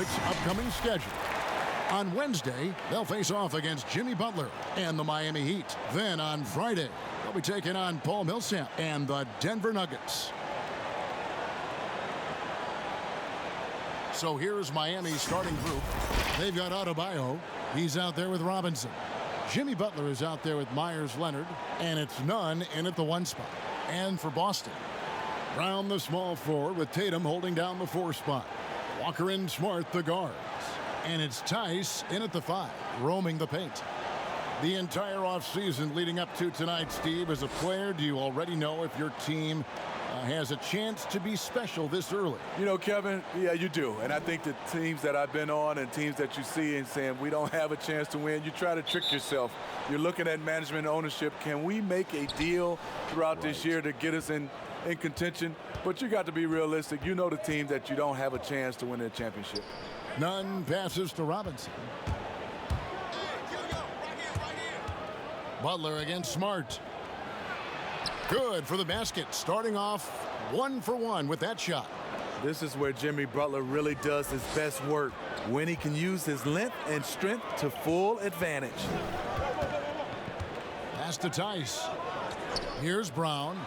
Celtics' upcoming schedule. On Wednesday, they'll face off against Jimmy Butler and the Miami Heat. Then on Friday, they'll be taking on Paul Millsap and the Denver Nuggets. So here's Miami's starting group. They've got Adebayo. He's out there with Robinson. Jimmy Butler is out there with Myers Leonard. And it's Nunn in at the 1 spot. And for Boston, Brown the small forward with Tatum holding down the 4 spot. Walker and Smart the guards. And it's Tice in at the 5, roaming the paint. The entire offseason leading up to tonight, Steve, as a player, do you already know if your team has a chance to be special this early? You know, Kevin, yeah, you do. And I think the teams that I've been on and teams that you see and saying we don't have a chance to win, you try to trick yourself. You're looking at management and ownership. Can we make a deal throughout this year to get us in contention? But you got to be realistic. You know the team that you don't have a chance to win a championship. Nunn passes to Robinson. Butler against Smart. Good for the basket. Starting off 1 for 1 with that shot. This is where Jimmy Butler really does his best work, when he can use his length and strength to full advantage. Pass to Tice. Here's Brown.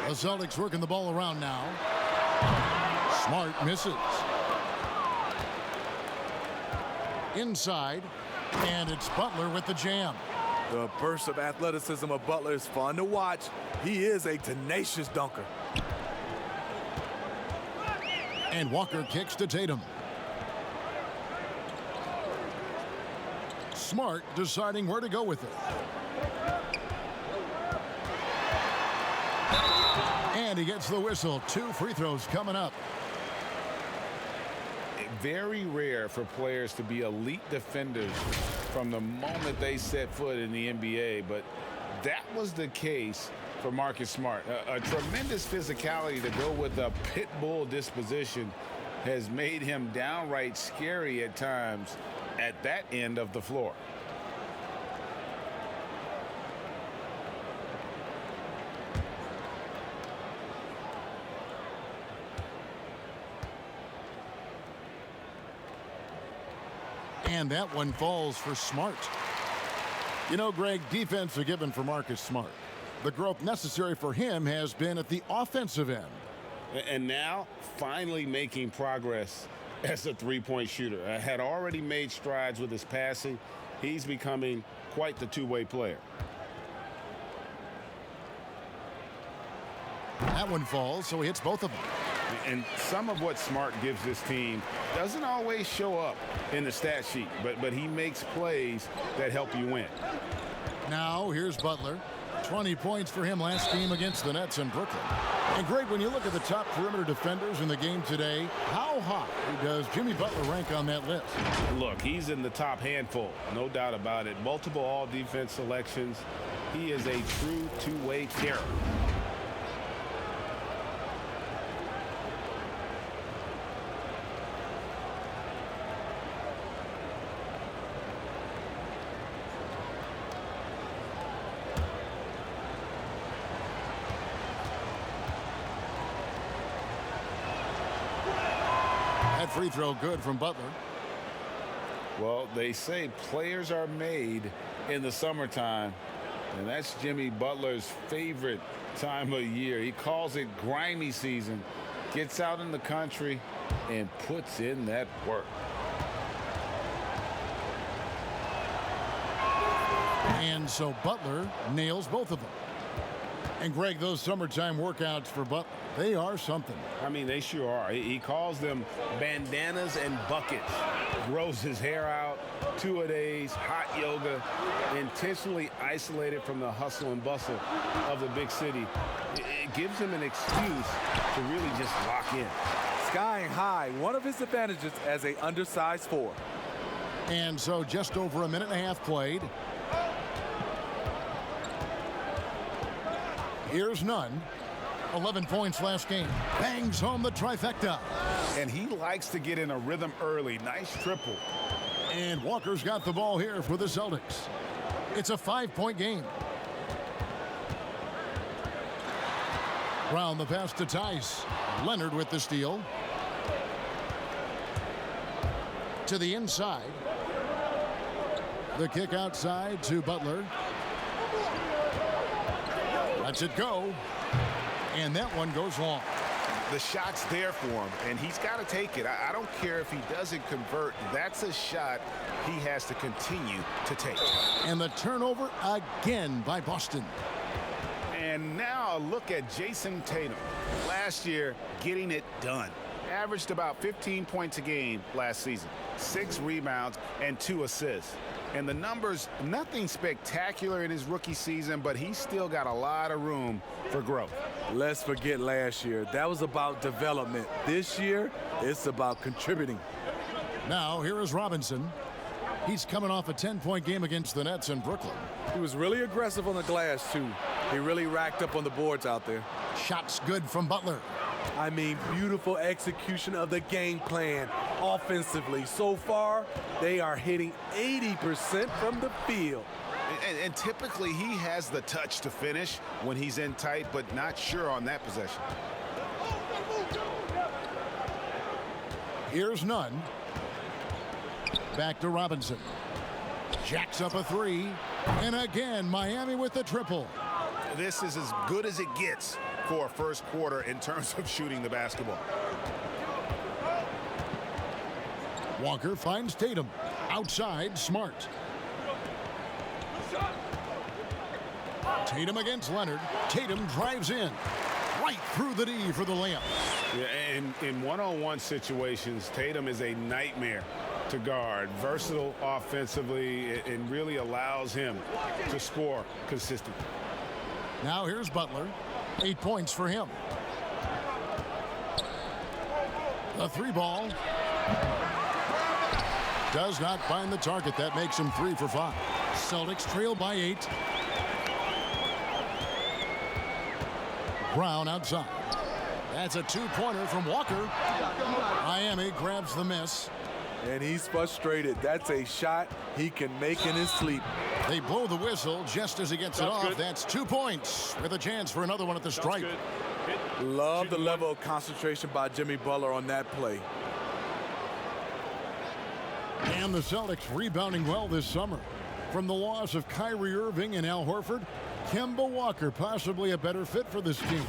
The Celtics working the ball around now. Smart misses. Inside, and it's Butler with the jam. The burst of athleticism of Butler is fun to watch. He is a tenacious dunker. And Walker kicks to Tatum. Smart deciding where to go with it. And he gets the whistle. 2 free throws coming up. Very rare for players to be elite defenders from the moment they set foot in the NBA, but that was the case for Marcus Smart. A tremendous physicality to go with a pit bull disposition has made him downright scary at times at that end of the floor. And that one falls for Smart. You know, Greg, defense a given for Marcus Smart. The growth necessary for him has been at the offensive end. And now, finally making progress as a three-point shooter. Had already made strides with his passing. He's becoming quite the two-way player. That one falls, so he hits both of them. And some of what Smart gives this team doesn't always show up in the stat sheet, but he makes plays that help you win. Now, here's Butler. 20 points for him last game against the Nets in Brooklyn. And Greg, when you look at the top perimeter defenders in the game today, how high does Jimmy Butler rank on that list? Look, he's in the top handful, no doubt about it. Multiple all-defense selections. He is a true two-way terror. That free throw good from Butler. Well, they say players are made in the summertime, and that's Jimmy Butler's favorite time of year. He calls it grimy season, gets out in the country, and puts in that work. And so Butler nails both of them. And Greg, those summertime workouts for Butler, they are something. I mean, they sure are. He calls them bandanas and buckets. Grows his hair out, 2-a-days, hot yoga, intentionally isolated from the hustle and bustle of the big city. It gives him an excuse to really just lock in. Skying high, one of his advantages as an undersized 4. And so just over a minute and a half played. Here's Nunn. 11 points last game. Bangs home the trifecta. And he likes to get in a rhythm early. Nice triple. And Walker's got the ball here for the Celtics. It's a 5-point game. Brown the pass to Tice. Leonard with the steal. to the inside. The kick outside to Butler. Lets it go. And that one goes long. The shot's there for him, and he's got to take it. I don't care if he doesn't convert. That's a shot he has to continue to take. And the turnover again by Boston. And now a look at Jason Tatum. Last year, getting it done. Averaged about 15 points a game last season. 6 rebounds and 2 assists. And the numbers, nothing spectacular in his rookie season, but he's still got a lot of room for growth. Let's forget last year. That was about development. This year, it's about contributing. Now, here is Robinson. He's coming off a 10-point game against the Nets in Brooklyn. He was really aggressive on the glass, too. He really racked up on the boards out there. Shots good from Butler. I mean, beautiful execution of the game plan offensively. So far, they are hitting 80% from the field. And typically, he has the touch to finish when he's in tight, but not sure on that possession. Here's none. Back to Robinson. Jacks up a 3. And again, Miami with the triple. This is as good as it gets for a first quarter in terms of shooting the basketball. Walker finds Tatum. Outside, Smart. Tatum against Leonard. Tatum drives in. Right through the D for the layup. Yeah, in one-on-one situations, Tatum is a nightmare to guard. Versatile offensively, and really allows him to score consistently. Now here's Butler. 8 points for him. The 3 ball. Does not find the target. That makes him 3 for 5. Celtics trail by 8. Brown outside. That's a 2-pointer from Walker. Miami grabs the miss. And he's frustrated. That's a shot he can make in his sleep. They blow the whistle just as he gets it off. That's 2 points with a chance for another one at the stripe. Love the level of concentration by Jimmy Butler on that play. And the Celtics rebounding well this summer. From the loss of Kyrie Irving and Al Horford, Kemba Walker possibly a better fit for this team.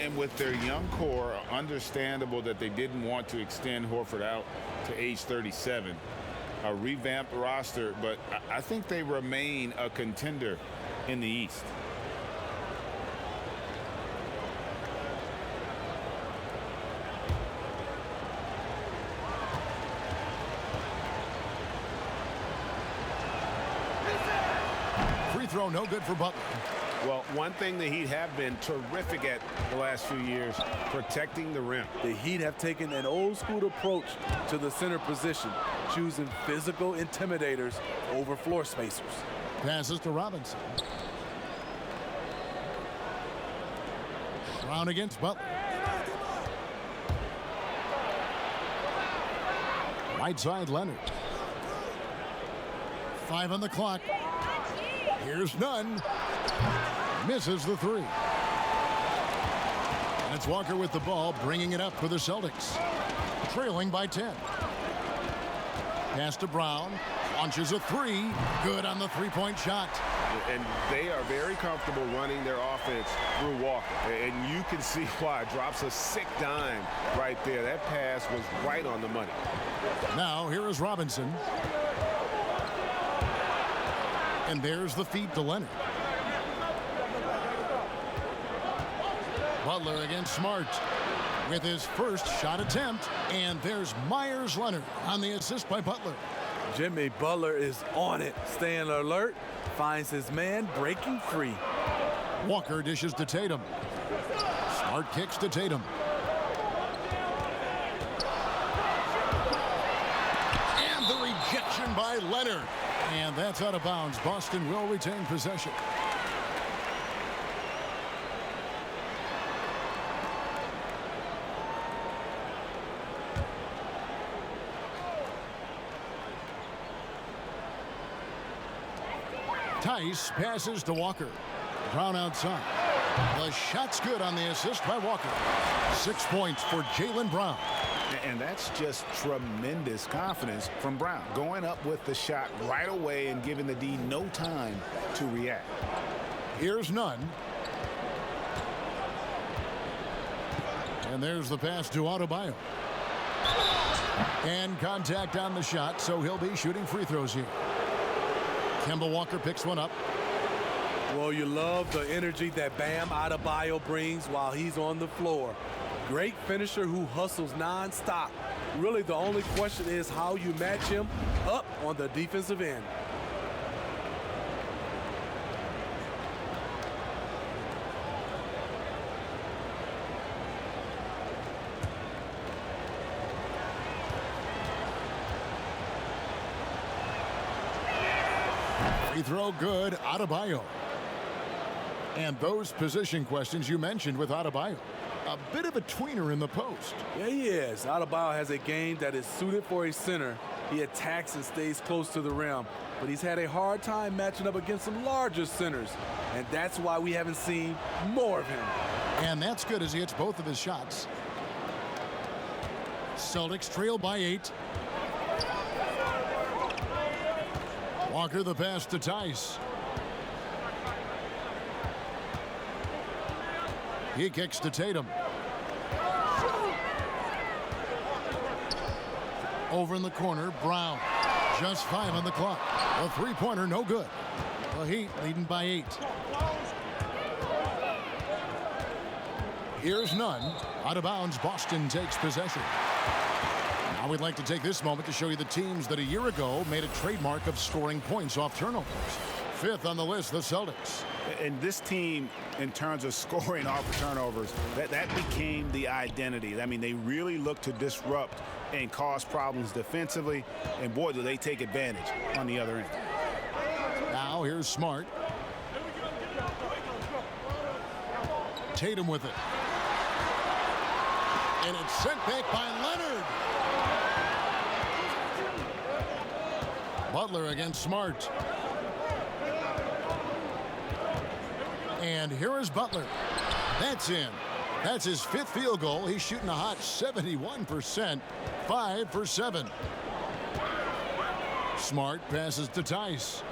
And with their young core, understandable that they didn't want to extend Horford out to age 37. A revamped roster, but I think they remain a contender in the East. Free throw no good for Butler. Well, one thing the Heat have been terrific at the last few years, protecting the rim. The Heat have taken an old-school approach to the center position, choosing physical intimidators over floor spacers. Passes to Robinson. Brown against Butler. Right side, Leonard. 5 on the clock. Here's none. Misses the 3. And it's Walker with the ball, bringing it up for the Celtics. Trailing by 10. Pass to Brown. Launches a 3. Good on the 3-point shot. And they are very comfortable running their offense through Walker. And you can see why. Drops a sick dime right there. That pass was right on the money. Now here is Robinson. And there's the feed to Leonard. Butler against Smart with his first shot attempt. And there's Myers Leonard on the assist by Butler. Jimmy Butler is on it, staying alert, finds his man breaking free. Walker dishes to Tatum. Smart kicks to Tatum. And the rejection by Leonard. And that's out of bounds. Boston will retain possession. Tice passes to Walker. Brown outside. The shot's good on the assist by Walker. 6 points for Jaylen Brown. And that's just tremendous confidence from Brown, going up with the shot right away and giving the D no time to react. Here's none. And there's the pass to Adebayo. And contact on the shot, so he'll be shooting free throws here. Kemba Walker picks one up. Well, you love the energy that Bam Adebayo brings while he's on the floor. Great finisher who hustles nonstop. Really, the only question is how you match him up on the defensive end. Free throw good, Adebayo. And those position questions you mentioned with Adebayo. A bit of a tweener in the post. Yeah, he is. Adebayo has a game that is suited for a center. He attacks and stays close to the rim. But he's had a hard time matching up against some larger centers. And that's why we haven't seen more of him. And that's good as he hits both of his shots. Celtics trail by 8. Walker the pass to Tice. He kicks to Tatum. Over in the corner, Brown. Just 5 on the clock. A three-pointer, no good. The Heat leading by 8. Here's none. Out of bounds, Boston takes possession. Now we'd like to take this moment to show you the teams that a year ago made a trademark of scoring points off turnovers. 5th on the list, the Celtics. And this team, in terms of scoring off of turnovers, that became the identity. I mean, they really look to disrupt and cause problems defensively. And boy, do they take advantage on the other end. Now here's Smart. Tatum with it. And it's sent back by Leonard. Butler against Smart. And here is Butler. That's in. That's his 5th field goal. He's shooting a hot 71%. 5 for 7. Smart passes to Tice.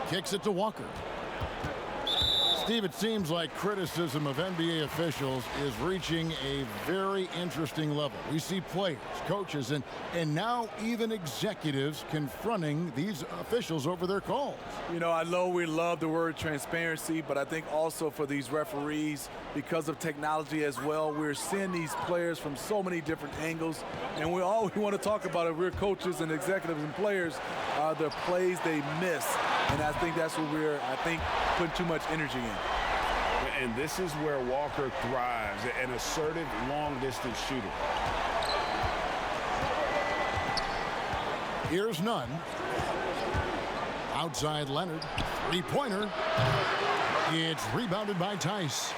Kicks it to Walker. Steve, it seems like criticism of NBA officials is reaching a very interesting level. We see players, coaches, and now even executives confronting these officials over their calls. You know, I know we love the word transparency, but I think also for these referees, because of technology as well, we're seeing these players from so many different angles, and all we want to talk about if we're coaches and executives and players are the plays they miss. And I think that's what we're, putting too much energy in. And this is where Walker thrives, an assertive long-distance shooter. Here's none. Outside Leonard. Three-pointer. It's rebounded by Tice.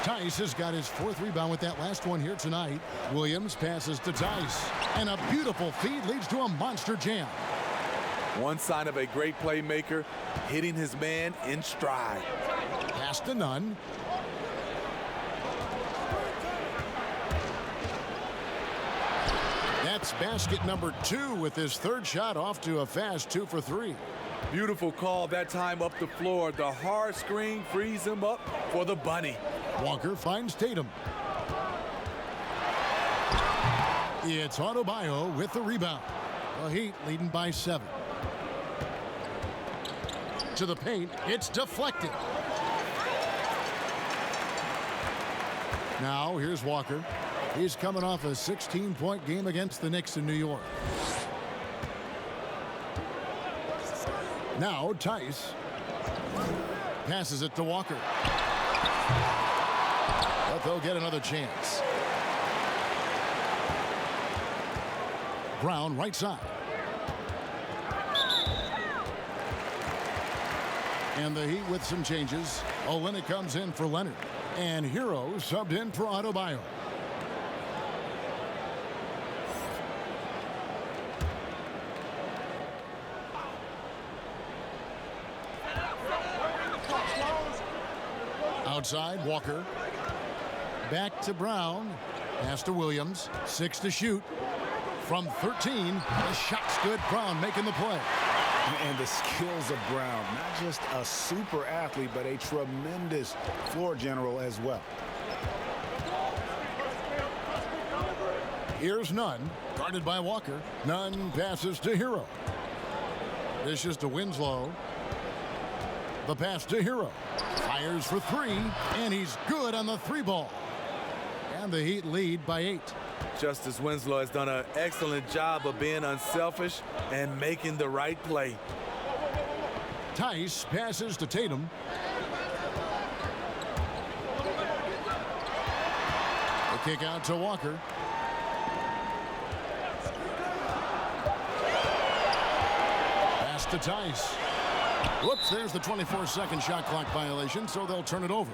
Tice has got his 4th rebound with that last one here tonight. Williams passes to Tice. And a beautiful feed leads to a monster jam. One sign of a great playmaker, hitting his man in stride. Pass to Nunn. That's basket number 2 with his 3rd shot off to a fast 2 for 3. Beautiful call that time up the floor. The hard screen frees him up for the bunny. Walker finds Tatum. It's Adebayo with the rebound. The Heat leading by 7. To the paint, it's deflected. Now here's Walker. He's coming off a 16-point game against the Knicks in New York. Now Tice passes it to Walker. But they'll get another chance. Brown right side. And the Heat with some changes. Olynyk comes in for Leonard. And Hero subbed in for Adebayo. Outside, Walker. Back to Brown. Pass to Williams. 6 to shoot. From 13, the shot's good. Brown making the play. And the skills of Brown, not just a super athlete, but a tremendous floor general as well. Here's Nunn, guarded by Walker. Nunn passes to Hero. This is to Winslow. The pass to Hero. Fires for 3, and he's good on the 3-ball. And the Heat lead by 8. Justice Winslow has done an excellent job of being unselfish and making the right play. Tice passes to Tatum. The kick out to Walker. Pass to Tice. Whoops, there's the 24-second shot clock violation, so they'll turn it over.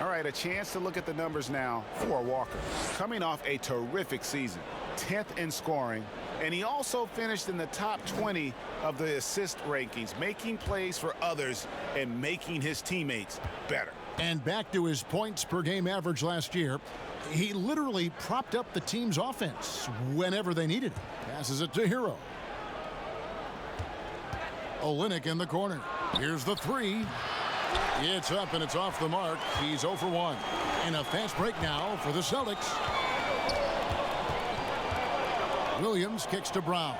All right, a chance to look at the numbers now for Walker. Coming off a terrific season, 10th in scoring, and he also finished in the top 20 of the assist rankings, making plays for others and making his teammates better. And back to his points per game average last year, he literally propped up the team's offense whenever they needed it. Passes it to Hero. Olynyk in the corner. Here's the 3. It's up and it's off the mark. He's 0 for 1. And a fast break now for the Celtics. Williams kicks to Brown.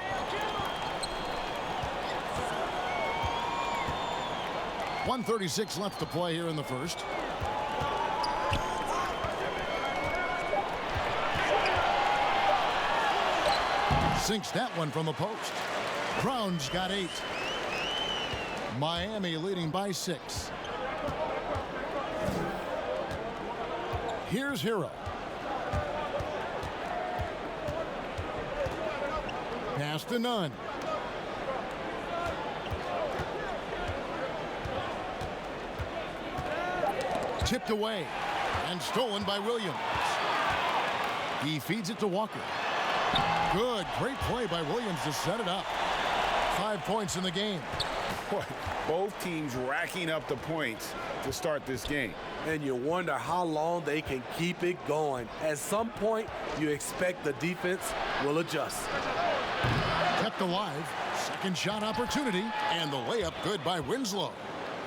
.136 left to play here in the first. Sinks that one from the post. Brown's got 8. Miami leading by 6. Here's Hero. Pass to Nunn. Tipped away and stolen by Williams. He feeds it to Walker. Good, great play by Williams to set it up. 5 points in the game. Boy, both teams racking up the points to start this game. And you wonder how long they can keep it going. At some point, you expect the defense will adjust. Kept alive. Second shot opportunity. And the layup good by Winslow.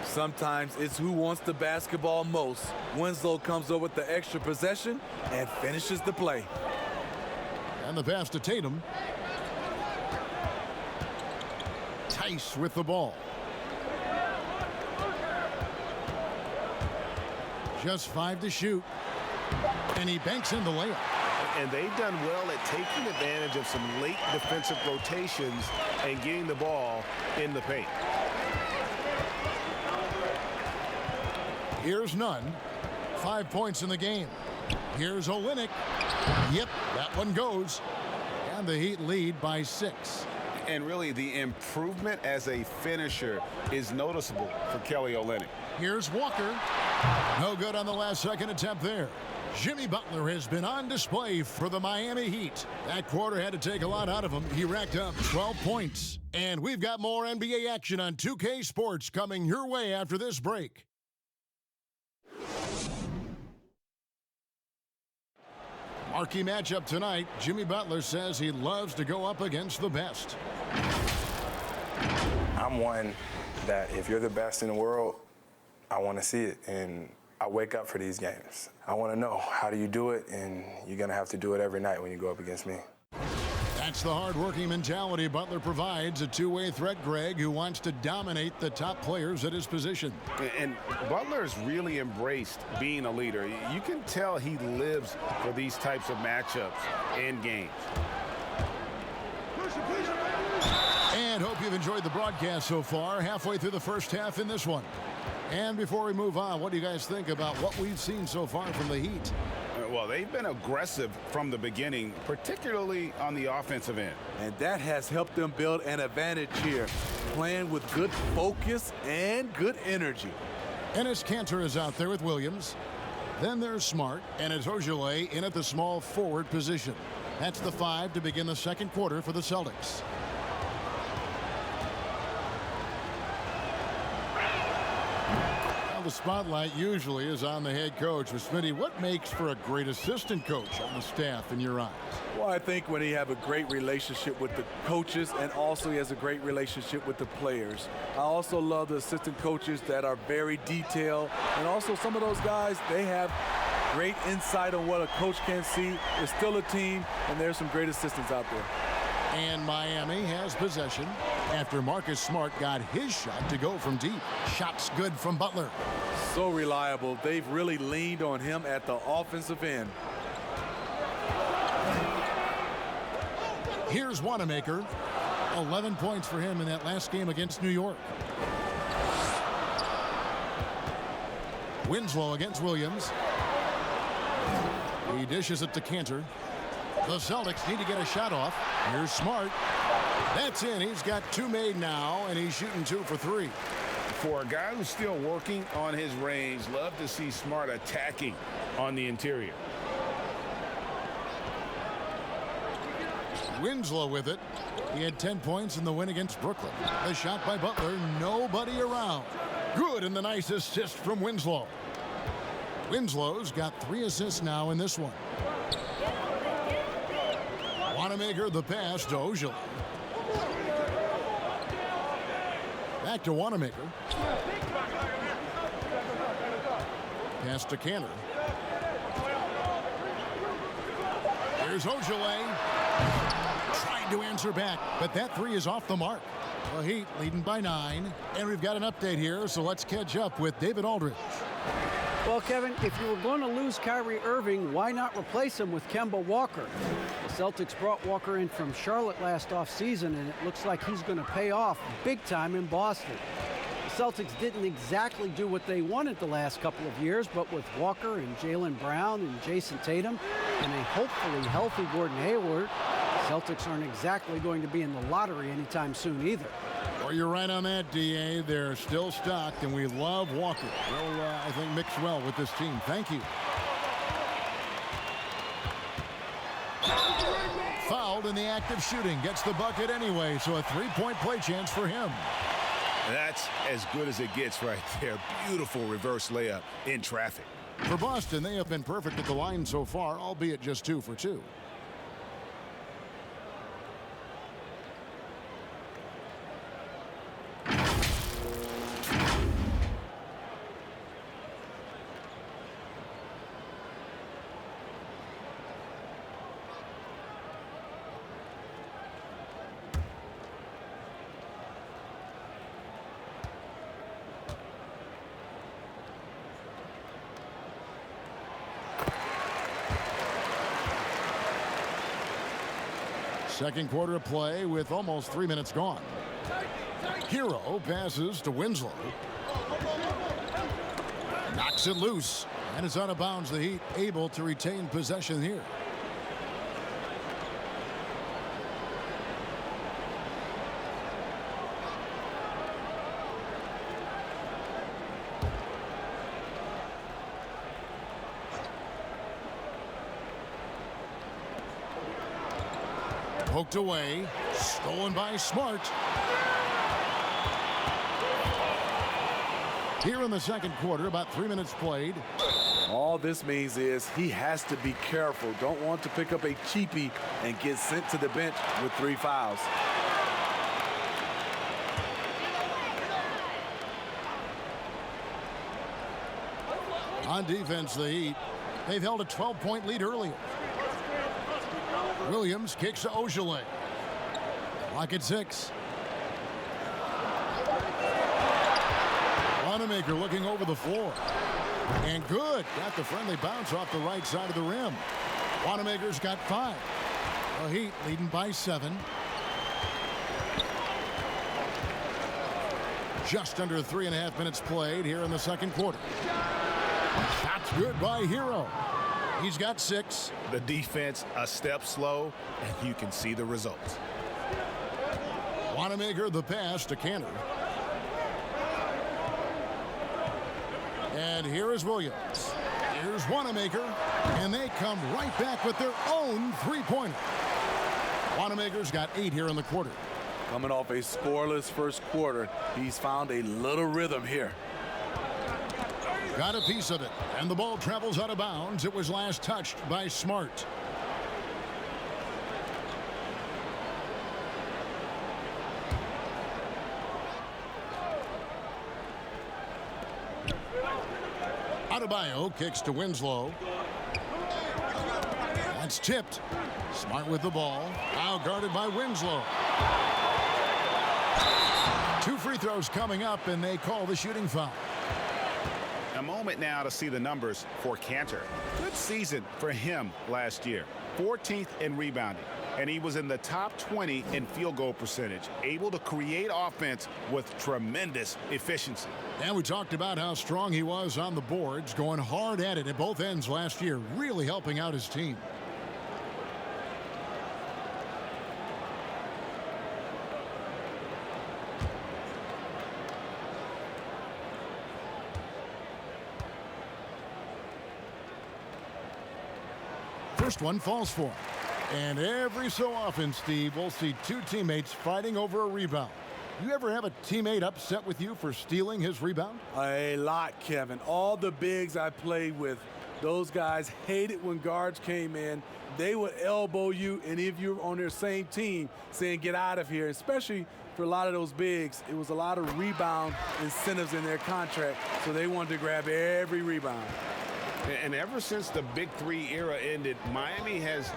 Sometimes it's who wants the basketball most. Winslow comes up with the extra possession and finishes the play. And the pass to Tatum. Tice with the ball. Just 5 to shoot. And he banks in the layup. And they've done well at taking advantage of some late defensive rotations and getting the ball in the paint. Here's Nunn. 5 points in the game. Here's Olynyk. Yep, that one goes. And the Heat lead by 6. And really, the improvement as a finisher is noticeable for Kelly Olynyk. Here's Walker. No good on the last second attempt there. Jimmy Butler has been on display for the Miami Heat. That quarter had to take a lot out of him. He racked up 12 points. And we've got more NBA action on 2K Sports coming your way after this break. Marquee matchup tonight. Jimmy Butler says he loves to go up against the best. I'm one that if you're the best in the world, I want to see it, and I wake up for these games. I want to know, how do you do it? And you're going to have to do it every night when you go up against me. That's the hard-working mentality Butler provides. A two-way threat, Greg, who wants to dominate the top players at his position. And Butler's really embraced being a leader. You can tell he lives for these types of matchups and games. And hope you've enjoyed the broadcast so far. Halfway through the first half in this one. And before we move on, what do you guys think about what we've seen so far from the Heat? Well, they've been aggressive from the beginning, particularly on the offensive end. And that has helped them build an advantage here, playing with good focus and good energy. Enes Kanter is out there with Williams. Then there's Smart, and it's Ojale in at the small forward position. That's the 5 to begin the second quarter for the Celtics. Well, the the spotlight usually is on the head coach. But Smitty, what makes for a great assistant coach on the staff in your eyes? Well, I think when he have a great relationship with the coaches and also he has a great relationship with the players. I also love the assistant coaches that are very detailed, and also some of those guys, they have great insight on what a coach can see. It's still a team, and there's some great assistants out there. And Miami has possession after Marcus Smart got his shot to go from deep. Shot's good from Butler. So reliable. They've really leaned on him at the offensive end. Here's Wanamaker. 11 points for him in that last game against New York. Winslow against Williams. He dishes it to Cantor. The Celtics need to get a shot off. Here's Smart. That's in. He's got 2 made now, and he's shooting 2 for 3. For a guy who's still working on his range, love to see Smart attacking on the interior. Winslow with it. He had 10 points in the win against Brooklyn. The shot by Butler. Nobody around. Good, and the nice assist from Winslow. Winslow's got 3 assists now in this one. Wanamaker the pass to Ojale. Back to Wanamaker. Pass to Cantor. Here's Ojale. Trying to answer back, but that 3 is off the mark. The Heat leading by 9. And we've got an update here, so let's catch up with David Aldridge. Well, Kevin, if you were going to lose Kyrie Irving, why not replace him with Kemba Walker? The Celtics brought Walker in from Charlotte last offseason, and it looks like he's going to pay off big time in Boston. The Celtics didn't exactly do what they wanted the last couple of years, but with Walker and Jaylen Brown and Jason Tatum and a hopefully healthy Gordon Hayward, the Celtics aren't exactly going to be in the lottery anytime soon either. Well, you're right on that, D.A. They're still stocked, and we love Walker. He'll, I think, mix well with this team. Thank you. Fouled in the act of shooting. Gets the bucket anyway, so a 3-point play chance for him. That's as good as it gets right there. Beautiful reverse layup in traffic. For Boston, they have been perfect at the line so far, albeit just 2 for 2. Second quarter of play with almost 3 minutes gone. Hero passes to Winslow. Knocks it loose. And it's out of bounds. The Heat able to retain possession here. Poked away, stolen by Smart. Here in the second quarter, about 3 minutes played. All this means is he has to be careful. Don't want to pick up a cheapie and get sent to the bench with 3 fouls. On defense, the Heat, they've held a 12-point lead earlier. Williams kicks to Ojale. Clock at 6. Wanamaker looking over the floor. And good. Got the friendly bounce off the right side of the rim. Wanamaker's got 5. The Heat leading by 7. Just under 3.5 minutes played here in the second quarter. Shot's good by Hero. He's got 6. The defense a step slow, and you can see the results. Wanamaker the pass to Cantor. And here is Williams. Here's Wanamaker, and they come right back with their own 3-pointer. Wanamaker's got 8 here in the quarter. Coming off a scoreless first quarter, he's found a little rhythm here. Got a piece of it, and the ball travels out of bounds. It was last touched by Smart. Adebayo kicks to Winslow. That's tipped. Smart with the ball. Now guarded by Winslow. 2 free throws coming up, and they call the shooting foul. A moment now to see the numbers for Kanter. Good season for him last year. 14th in rebounding. And he was in the top 20 in field goal percentage. Able to create offense with tremendous efficiency. And we talked about how strong he was on the boards, going hard at it at both ends last year, really helping out his team. First one falls for him. And every so often, Steve, we'll see 2 teammates fighting over a rebound. You ever have a teammate upset with you for stealing his rebound? A lot, Kevin. All the bigs I played with, those guys hated when guards came in. They would elbow you, and if you're on their same team, saying, get out of here. Especially for a lot of those bigs, it was a lot of rebound incentives in their contract, so they wanted to grab every rebound. And ever since the Big Three era ended, Miami has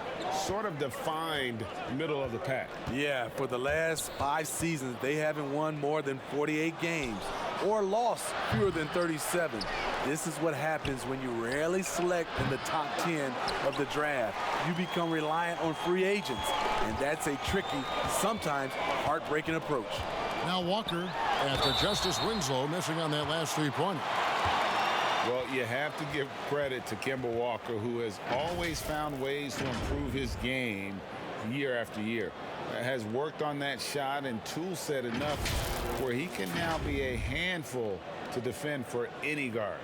sort of defined middle of the pack. Yeah, for the last 5 seasons, they haven't won more than 48 games or lost fewer than 37. This is what happens when you rarely select in the top 10 of the draft. You become reliant on free agents, and that's a tricky, sometimes heartbreaking approach. Now Walker, after Justice Winslow missing on that last 3-pointer. Well, you have to give credit to Kemba Walker, who has always found ways to improve his game year after year. Has worked on that shot and tool set enough where he can now be a handful to defend for any guard.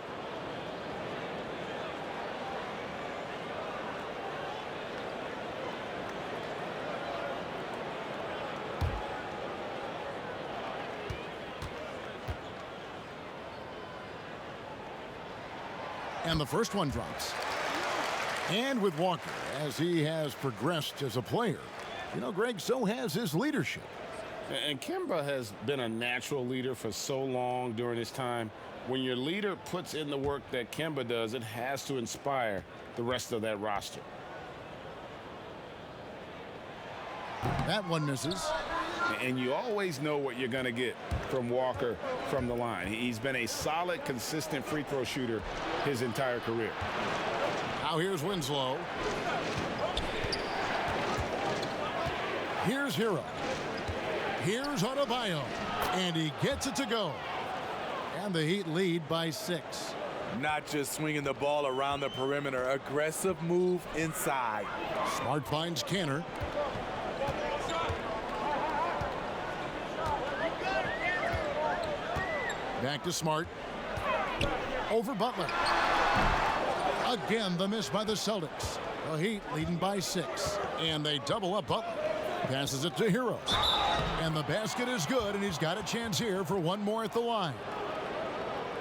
And the first one drops. And with Walker, as he has progressed as a player, you know, Greg, so has his leadership. And Kemba has been a natural leader for so long during his time. When your leader puts in the work that Kemba does, it has to inspire the rest of that roster. That one misses. And you always know what you're going to get from Walker from the line. He's been a solid, consistent free throw shooter his entire career. Now here's Winslow. Here's Hero. Here's Adebayo. And he gets it to go. And the Heat lead by 6. Not just swinging the ball around the perimeter. Aggressive move inside. Smart finds Kanter. Back to Smart. Over Butler. Again, the miss by the Celtics. The Heat leading by 6. And they double up Butler. Passes it to Hero. And the basket is good, and he's got a chance here for one more at the line.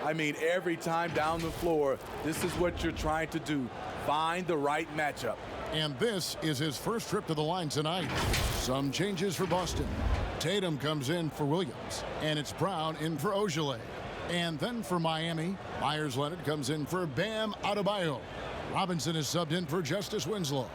I mean, every time down the floor, this is what you're trying to do. Find the right matchup. And this is his first trip to the line tonight. Some changes for Boston. Tatum comes in for Williams, and it's Brown in for Ogilvy. And then for Miami, Myers Leonard comes in for Bam Adebayo. Robinson is subbed in for Justice Winslow.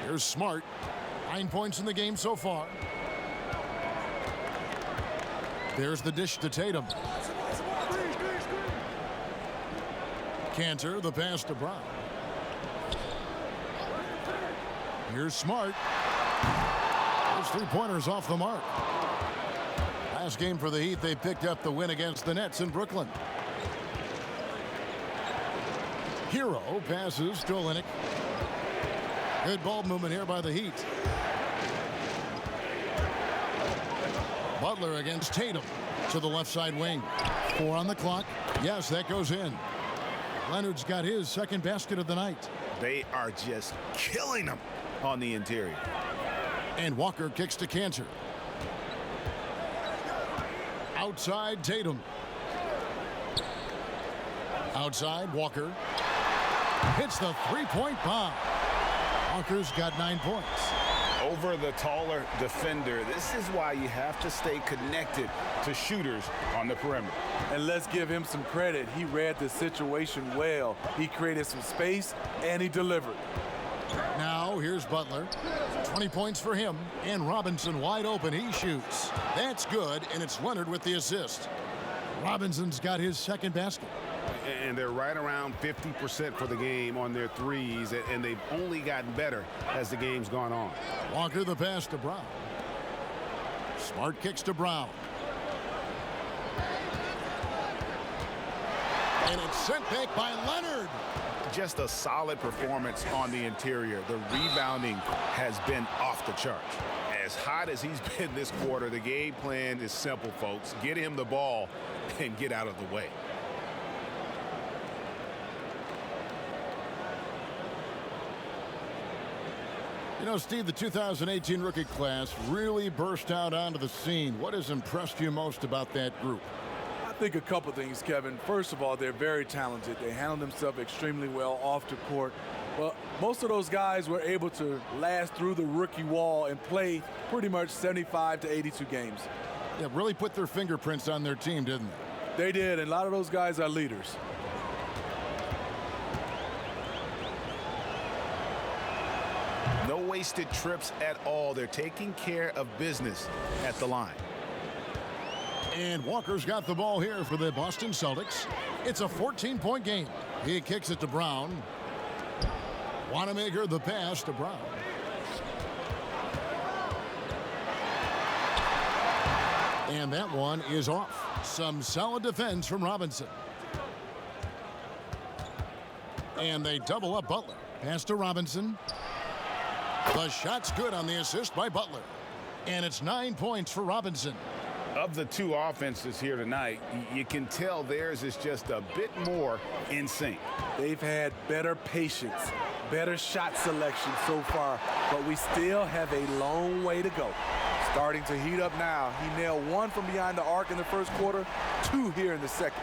Here's Smart. 9 points in the game so far. There's the dish to Tatum. Kanter, the pass to Brown. Here's Smart. Those 3-pointers off the mark. Last game for the Heat, they picked up the win against the Nets in Brooklyn. Hero passes to Olynyk. Good ball movement here by the Heat. Butler against Tatum to the left side wing. 4 on the clock. Yes, that goes in. Leonard's got his second basket of the night. They are just killing them on the interior. And Walker kicks to Cantor. Outside Tatum. Outside Walker. Hits the three-point bomb. Walker's got 9 points. Over the taller defender. This is why you have to stay connected to shooters on the perimeter. And let's give him some credit. He read the situation well. He created some space, and he delivered. Now here's Butler. 20 points for him. And Robinson wide open. He shoots. That's good, and it's Leonard with the assist. Robinson's got his second basket. And they're right around 50% for the game on their threes, and they've only gotten better as the game's gone on. Walker the pass to Brown. Smart kicks to Brown. And it's sent back by Leonard. Just a solid performance on the interior. The rebounding has been off the charts. As hot as he's been this quarter, the game plan is simple, folks. Get him the ball and get out of the way. You know, Steve, the 2018 rookie class really burst out onto the scene. What has impressed you most about that group? I think a couple things, Kevin. First of all, they're very talented. They handle themselves extremely well off the court. But most of those guys were able to last through the rookie wall and play pretty much 75 to 82 games. Yeah, really put their fingerprints on their team, didn't they? They did, and a lot of those guys are leaders. No wasted trips at all. They're taking care of business at the line. And Walker's got the ball here for the Boston Celtics. It's a 14-point game. He kicks it to Brown. Wanamaker the pass to Brown. And that one is off. Some solid defense from Robinson. And they double up Butler. Pass to Robinson. The shot's good on the assist by Butler. And it's 9 points for Robinson. Of the two offenses here tonight, you can tell theirs is just a bit more in sync. They've had better patience, better shot selection so far, but we still have a long way to go. Starting to heat up now. He nailed one from behind the arc in the first quarter, 2 here in the second.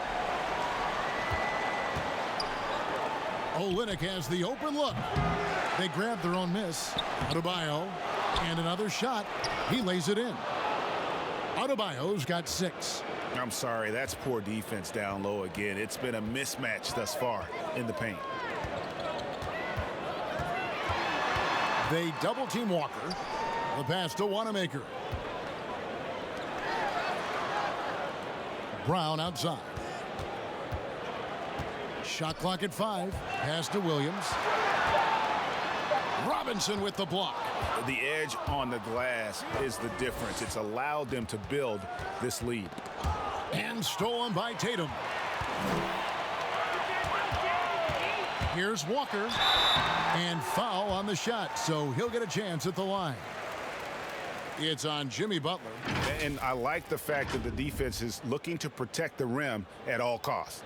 Olynyk has the open look. They grab their own miss. Adebayo, and another shot. He lays it in. Adebayo's got 6. I'm sorry, that's poor defense down low again. It's been a mismatch thus far in the paint. They double team Walker. The pass to Wanamaker. Brown outside. Shot clock at 5. Pass to Williams. Robinson with the block. The edge on the glass is the difference. It's allowed them to build this lead. And stolen by Tatum. Here's Walker. And foul on the shot, so he'll get a chance at the line. It's on Jimmy Butler. And I like the fact that the defense is looking to protect the rim at all costs.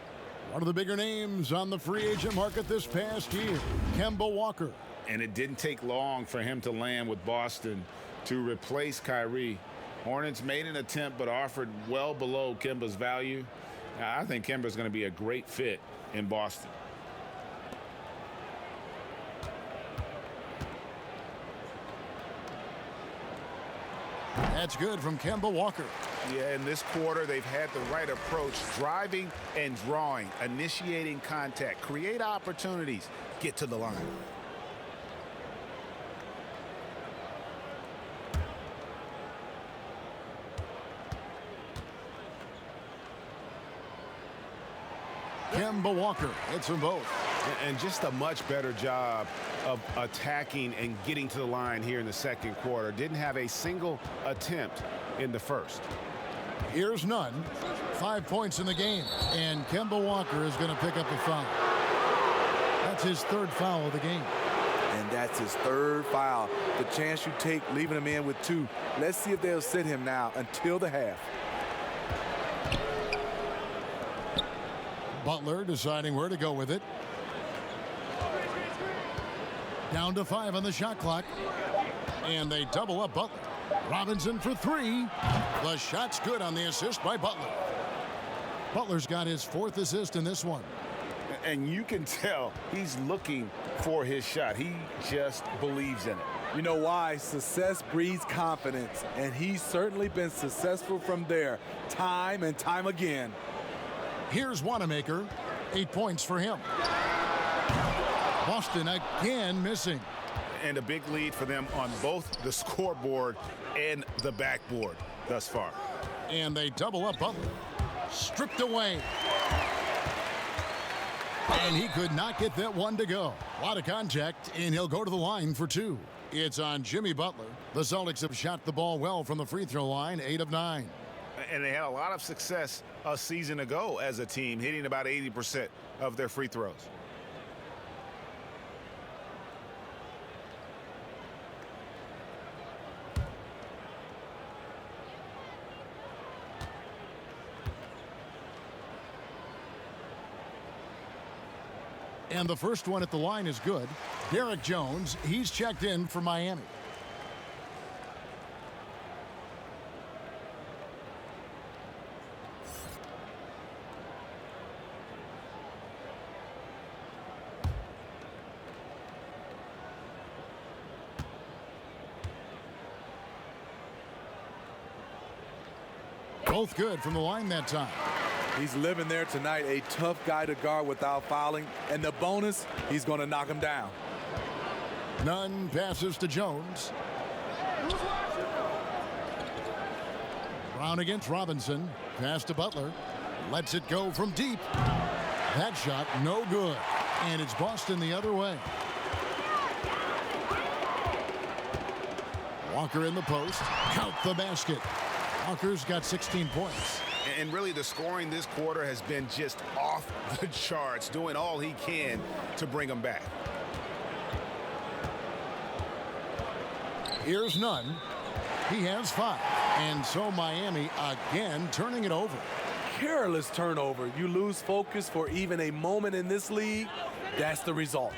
One of the bigger names on the free agent market this past year, Kemba Walker. And it didn't take long for him to land with Boston to replace Kyrie. Hornets made an attempt but offered well below Kemba's value. I think Kemba's going to be a great fit in Boston. That's good from Kemba Walker. Yeah, in this quarter, they've had the right approach, driving and drawing, initiating contact, create opportunities, get to the line. Kemba Walker hits them both. And just a much better job of attacking and getting to the line here in the second quarter. Didn't have a single attempt in the first. Here's none. 5 points in the game. And Kemba Walker is going to pick up the foul. That's his 3rd foul of the game. and that's his third foul. The chance you take leaving him in with 2. Let's see if they'll sit him now until the half. Butler deciding where to go with it. Down to 5 on the shot clock. And they double up Butler. Robinson for 3. The shot's good on the assist by Butler. Butler's got his 4th assist in this one. And you can tell he's looking for his shot. He just believes in it. You know why? Success breeds confidence, and he's certainly been successful from there time and time again. Here's Wanamaker. 8 points for him. Boston again missing. And a big lead for them on both the scoreboard and the backboard thus far. And they double up Butler. Stripped away. And he could not get that one to go. A lot of contact, and he'll go to the line for 2. It's on Jimmy Butler. The Celtics have shot the ball well from the free throw line, 8 of 9. And they had a lot of success a season ago as a team, hitting about 80% of their free throws. And the first one at the line is good. Derek Jones, he's checked in for Miami. Both good from the line that time. He's living there tonight, a tough guy to guard without fouling. And the bonus, he's going to knock him down. Nunn passes to Jones. Brown against Robinson. Pass to Butler. Lets it go from deep. That shot, no good. And it's Boston the other way. Walker in the post. Count the basket. Walker's got 16 points. And really, the scoring this quarter has been just off the charts, doing all he can to bring them back. Here's Nunn. He has 5. And so Miami again turning it over. Careless turnover. You lose focus for even a moment in this league. That's the result.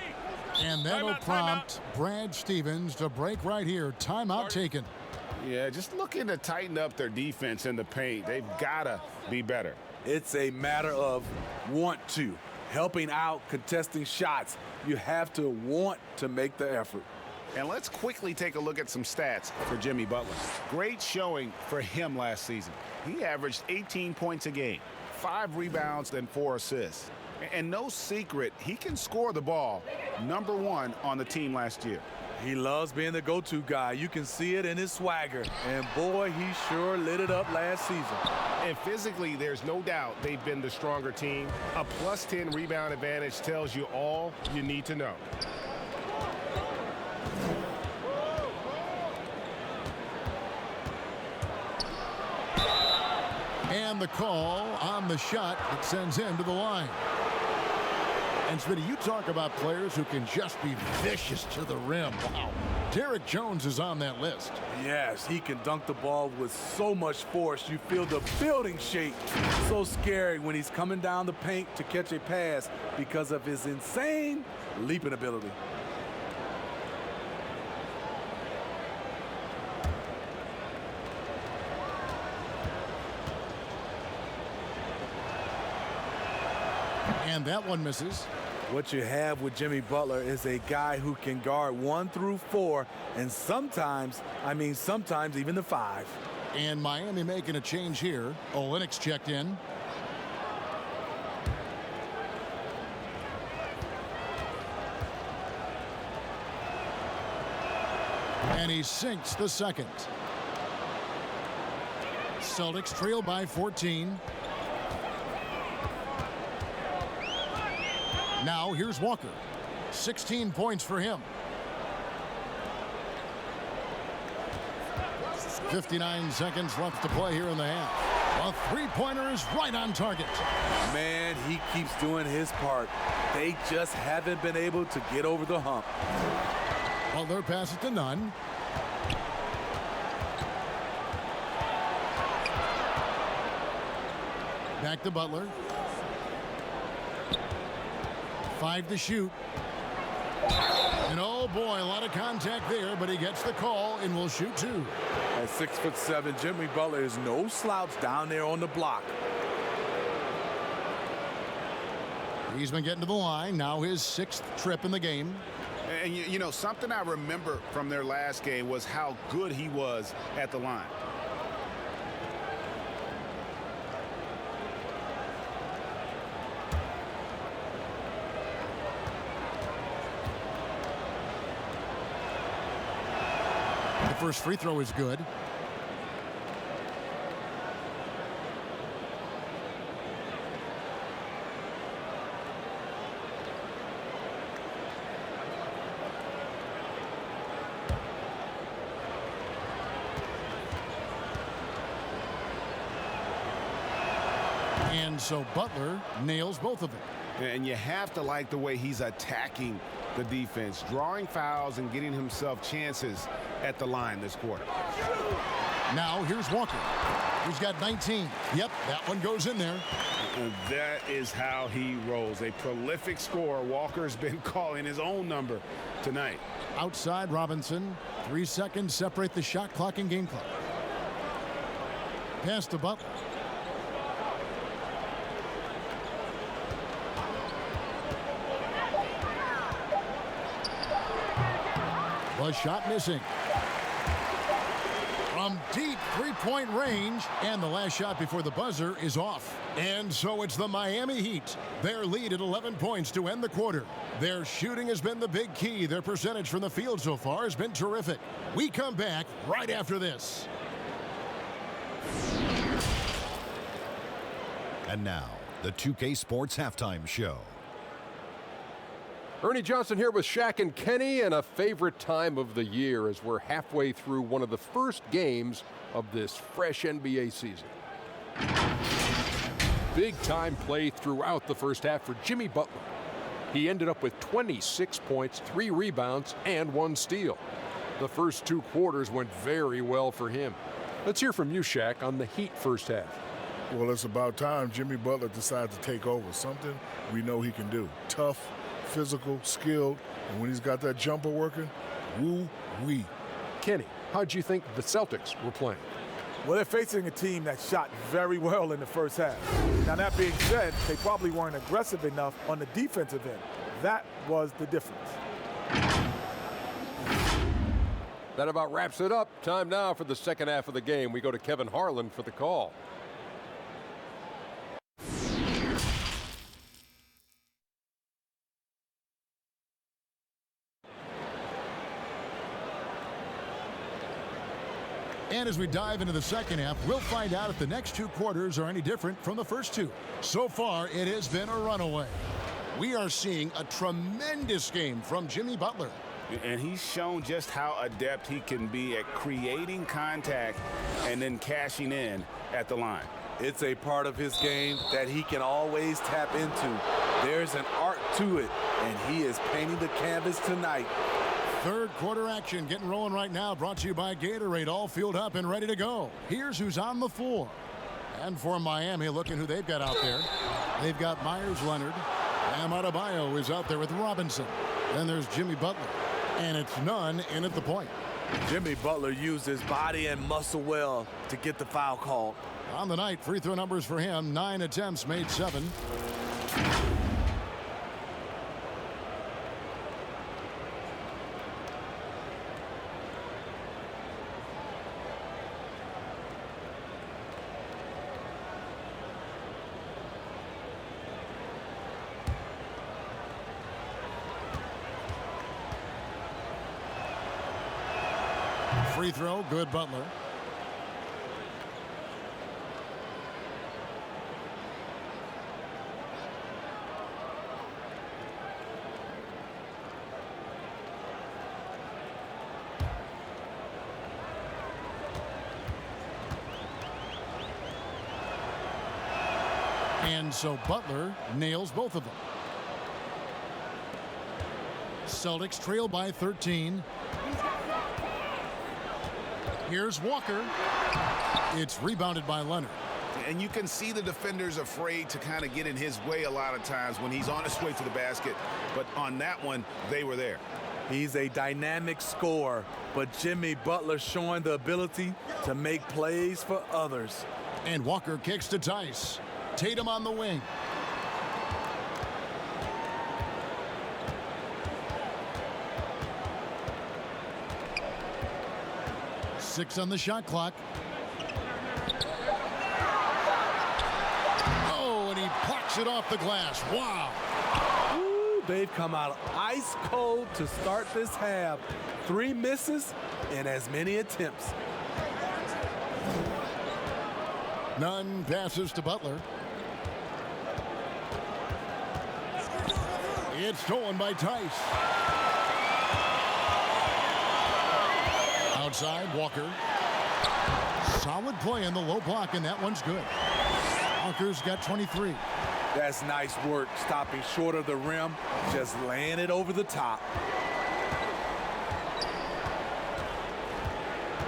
And that'll prompt Brad Stevens to break right here. Timeout taken. Yeah, just looking to tighten up their defense in the paint. They've got to be better. It's a matter of want to. Helping out, contesting shots. You have to want to make the effort. And let's quickly take a look at some stats for Jimmy Butler. Great showing for him last season. He averaged 18 points a game, 5 rebounds, and 4 assists. And no secret, he can score the ball. #1 on the team last year. He loves being the go-to guy. You can see it in his swagger. And boy, he sure lit it up last season. And physically, there's no doubt they've been the stronger team. A +10 rebound advantage tells you all you need to know. And the call on the shot that sends him to the line. And Smitty, you talk about players who can just be vicious to the rim. Wow. Derek Jones is on that list. Yes, he can dunk the ball with so much force. You feel the building shake. So scary when he's coming down the paint to catch a pass because of his insane leaping ability. And that one misses. What you have with Jimmy Butler is a guy who can guard 1 through 4, and sometimes even the 5. And Miami making a change here. Olynyk's checked in. And he sinks the second. Celtics trail by 14. Now here's Walker. 16 points for him. 59 seconds left to play here in the half. A three-pointer is right on target. Man, he keeps doing his part. They just haven't been able to get over the hump. Butler passes to Nunn. Back to Butler. 5 to shoot. And oh boy, a lot of contact there, but he gets the call and will shoot 2. At 6'7", Jimmy Butler is no slouch down there on the block. He's been getting to the line. Now his 6th trip in the game. And you know, something I remember from their last game was how good he was at the line. The first free throw is good. And so Butler nails both of them. And you have to like the way he's attacking the defense, drawing fouls and getting himself chances at the line this quarter. Now here's Walker. He's got 19. Yep, that one goes in there. And that is how he rolls. A prolific scorer. Walker's been calling his own number tonight. Outside Robinson. 3 seconds separate the shot clock and game clock. Pass to Butler. The shot missing. From deep three-point range, and the last shot before the buzzer is off. And so it's the Miami Heat. Their lead at 11 points to end the quarter. Their shooting has been the big key. Their percentage from the field so far has been terrific. We come back right after this. And now, the 2K Sports Halftime Show. Ernie Johnson here with Shaq and Kenny, and a favorite time of the year as we're halfway through one of the first games of this fresh NBA season. Big time play throughout the first half for Jimmy Butler. He ended up with 26 points, 3 rebounds, and 1 steal. The first 2 quarters went very well for him. Let's hear from you, Shaq, on the Heat first half. Well, it's about time Jimmy Butler decided to take over. Something we know he can do. Tough, physical, skilled, and when he's got that jumper working, woo-wee. Kenny, how'd you think the Celtics were playing? Well, they're facing a team that shot very well in the first half. Now, that being said, they probably weren't aggressive enough on the defensive end. That was the difference. That about wraps it up. Time now for the second half of the game. We go to Kevin Harlan for the call. And as we dive into the second half, we'll find out if the next 2 quarters are any different from the first 2. So far, it has been a runaway. We are seeing a tremendous game from Jimmy Butler. And he's shown just how adept he can be at creating contact and then cashing in at the line. It's a part of his game that he can always tap into. There's an art to it, and he is painting the canvas tonight. Third quarter action getting rolling right now, brought to you by Gatorade, all fueled up and ready to go. Here's who's on the floor. And for Miami, looking who they've got out there. They've got Myers Leonard. Bam Adebayo is out there with Robinson. Then there's Jimmy Butler. And it's Nunn in at the point. Jimmy Butler used his body and muscle well to get the foul called. On the night, free throw numbers for him, 9 attempts, made 7. Free throw, good Butler. And so Butler nails both of them. Celtics trail by 13. Here's Walker. It's rebounded by Leonard. And you can see the defenders afraid to kind of get in his way a lot of times when he's on his way to the basket. But on that one, they were there. He's a dynamic scorer, but Jimmy Butler showing the ability to make plays for others. And Walker kicks to Tice. Tatum on the wing. Six on the shot clock. Oh, and he plucks it off the glass. Wow. Ooh, they've come out ice cold to start this half. 3 misses and as many attempts. None passes to Butler. It's stolen by Tice. Outside, Walker. Solid play in the low block, and that one's good. Walker's got 23. That's nice work, stopping short of the rim, just laying it over the top.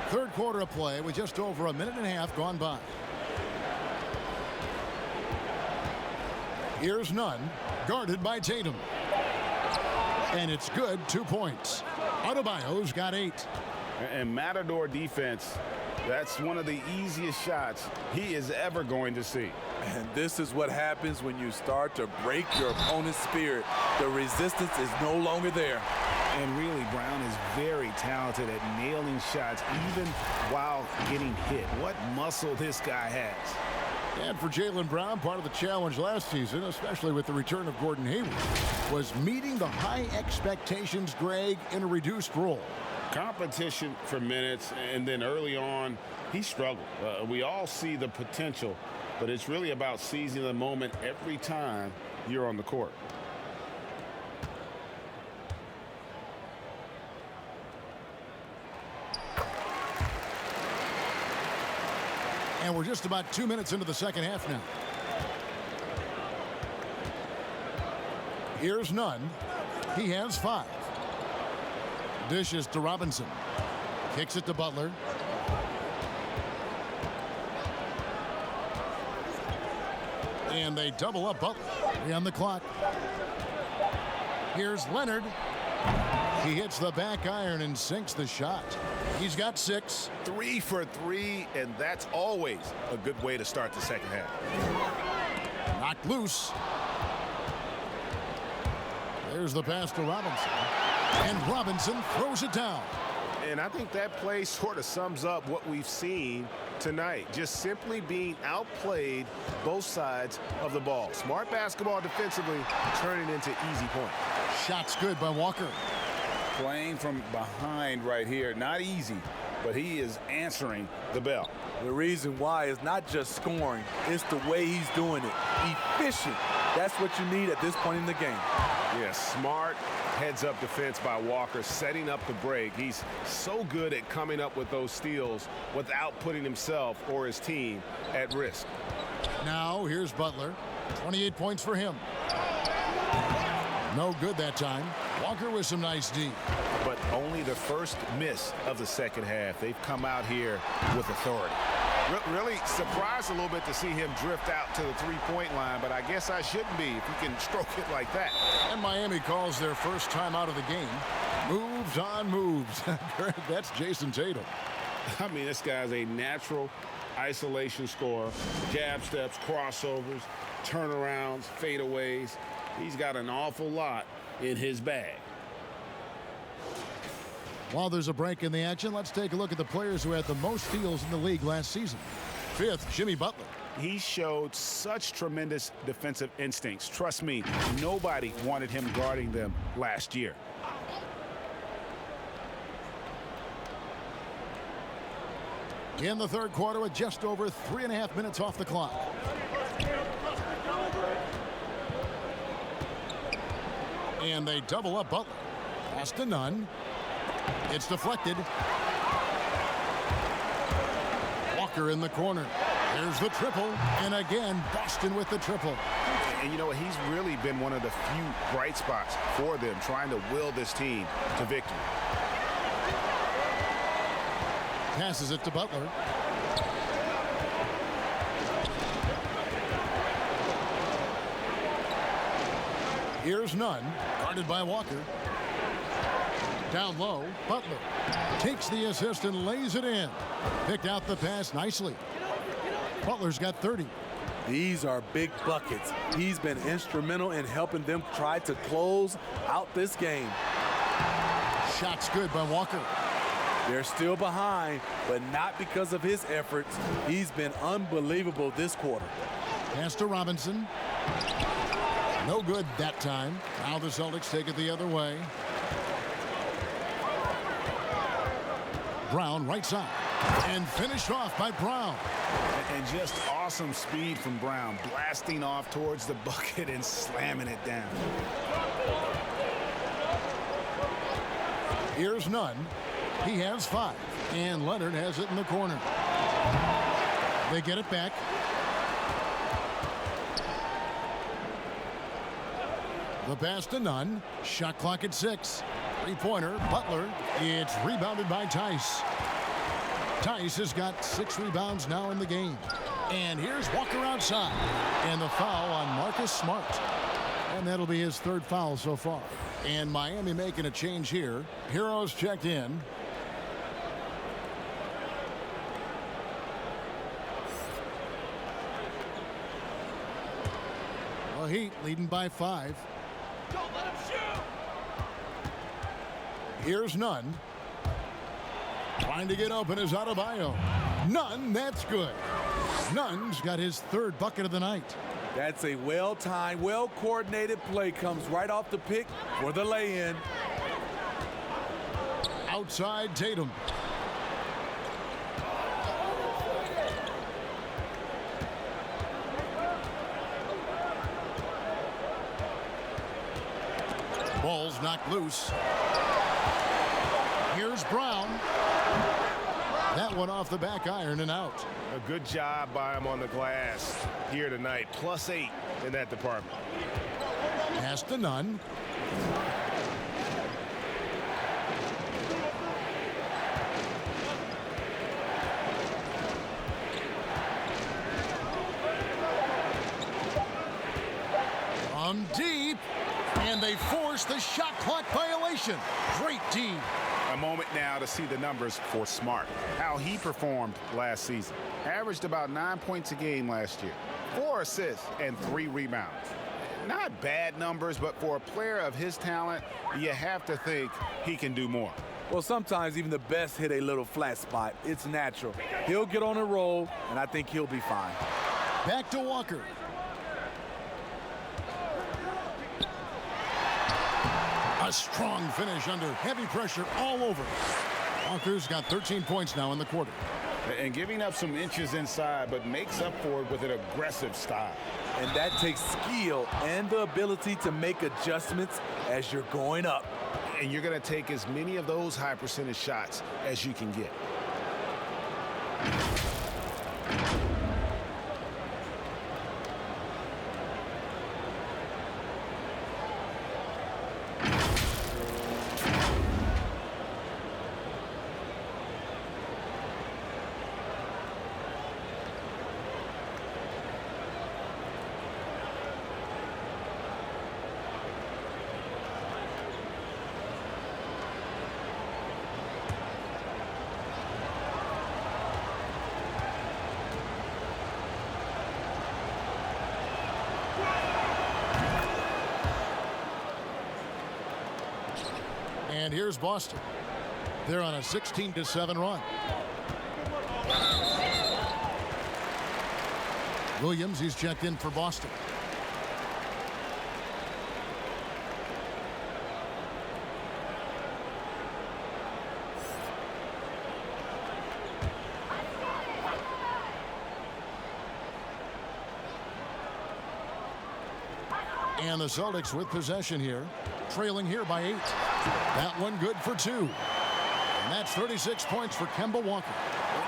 Third quarter of play with just over a minute and a half gone by. Here's Nunn, guarded by Tatum. And it's good, 2 points. Adebayo's got 8. And Matador defense, that's one of the easiest shots he is ever going to see. And this is what happens when you start to break your opponent's spirit. The resistance is no longer there. And really, Brown is very talented at nailing shots even while getting hit. What muscle this guy has. And for Jaylen Brown, part of the challenge last season, especially with the return of Gordon Hayward, was meeting the high expectations, Greg, in a reduced role. Competition for minutes, and then early on, he struggled. We all see the potential, but it's really about seizing the moment every time you're on the court. And we're just about 2 minutes into the second half now. Here's Nunn. He has 5. Dishes to Robinson. Kicks it to Butler. And they double up Butler. 3 on the clock. Here's Leonard. He hits the back iron and sinks the shot. He's got 6. 3 for 3, and that's always a good way to start the second half. Knocked loose. There's the pass to Robinson. And Robinson throws it down. And I think that play sort of sums up what we've seen tonight. Just simply being outplayed both sides of the ball. Smart basketball defensively, turning into easy points. Shot's good by Walker. Playing from behind right here. Not easy, but he is answering the bell. The reason why is not just scoring, it's the way he's doing it. Efficient. That's what you need at this point in the game. Yeah, smart heads-up defense by Walker, setting up the break. He's so good at coming up with those steals without putting himself or his team at risk. Now here's Butler. 28 points for him. No good that time. Walker with some nice D. But only the first miss of the second half. They've come out here with authority. Really surprised a little bit to see him drift out to the three-point line, but I guess I shouldn't be if you can stroke it like that. And Miami calls their first time out of the game. Moves on moves. That's Jason Tatum. I mean, this guy's a natural isolation scorer. Jab steps, crossovers, turnarounds, fadeaways. He's got an awful lot in his bag. While there's a break in the action, let's take a look at the players who had the most steals in the league last season. 5th, Jimmy Butler. He showed such tremendous defensive instincts. Trust me, nobody wanted him guarding them last year. In the third quarter with just over 3.5 minutes off the clock. And they double up Butler. Pass to Nunn. It's deflected. Walker in the corner. There's the triple, and again, Boston with the triple. And you know what? He's really been one of the few bright spots for them, trying to will this team to victory. Passes it to Butler. Here's Nunn, guarded by Walker. Down low, Butler takes the assist and lays it in. Picked out the pass nicely. Butler's got 30. These are big buckets. He's been instrumental in helping them try to close out this game. Shot's good by Walker. They're still behind, but not because of his efforts. He's been unbelievable this quarter. Pass to Robinson. No good that time. Now the Celtics take it the other way. Brown right side. And finished off by Brown. And just awesome speed from Brown, blasting off towards the bucket and slamming it down. Here's Nunn. He has 5. And Leonard has it in the corner. They get it back. The pass to Nunn. Shot clock at 6. Three-pointer, Butler. It's rebounded by Tice. Tice has got 6 rebounds now in the game. And here's Walker outside. And the foul on Marcus Smart. And that'll be his 3rd foul so far. And Miami making a change here. Heroes checked in. The Heat leading by 5. Don't let him shoot! Here's Nunn. Trying to get open is Adebayo. Nunn, that's good. Nunn's got his 3rd bucket of the night. That's a well-timed, well-coordinated play. Comes right off the pick for the lay-in. Outside Tatum. Ball's knocked loose. Here's Brown. That one off the back iron and out. A good job by him on the glass here tonight. +8 in that department. Pass to Nunn. From deep. And they force the shot clock violation. Great D. A moment now to see the numbers for Smart. How he performed last season. Averaged about 9 points a game last year. 4 assists and 3 rebounds. Not bad numbers, but for a player of his talent, you have to think he can do more. Well, sometimes even the best hit a little flat spot. It's natural. He'll get on a roll, and I think he'll be fine. Back to Walker. A strong finish under heavy pressure all over. Walker's got 13 points now in the quarter. And giving up some inches inside, but makes up for it with an aggressive style. And that takes skill and the ability to make adjustments as you're going up. And you're going to take as many of those high percentage shots as you can get. And here's Boston. They're on a 16-7 run. Williams, he's checked in for Boston. And the Celtics with possession here, trailing here by 8. That one good for 2. And that's 36 points for Kemba Walker.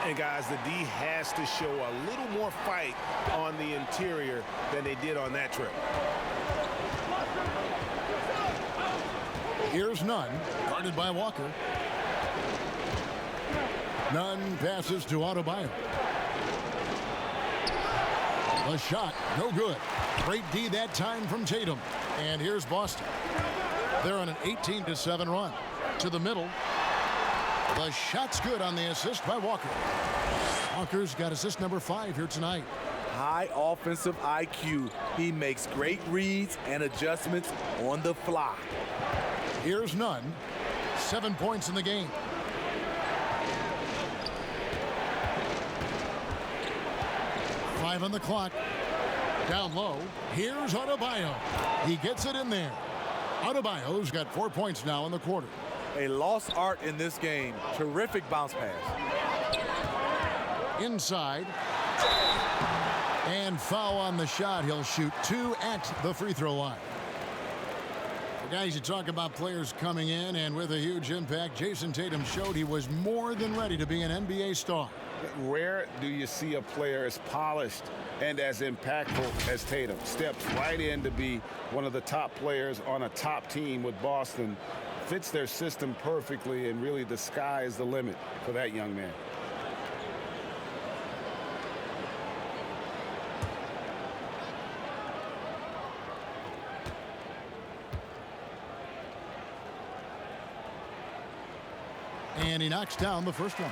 And guys, the D has to show a little more fight on the interior than they did on that trip. Here's Nunn, guarded by Walker. Nunn passes to Adebayo. The shot, no good. Great D that time from Tatum. And here's Boston. They're on an 18-7 run. To the middle. The shot's good on the assist by Walker. Walker's got assist number 5 here tonight. High offensive IQ. He makes great reads and adjustments on the fly. Here's Nunn. 7 points in the game. Five on the clock. Down low. Here's Adebayo. He gets it in there. Adebayo's got 4 points now in the quarter. A lost art in this game. Terrific bounce pass. Inside. And foul on the shot. He'll shoot 2 at the free throw line. Well, guys, you talk about players coming in and with a huge impact. Jason Tatum showed he was more than ready to be an NBA star. Rare do you see a player as polished and as impactful as Tatum. Steps right in to be one of the top players on a top team with Boston. Fits their system perfectly, and really the sky is the limit for that young man. And he knocks down the first one.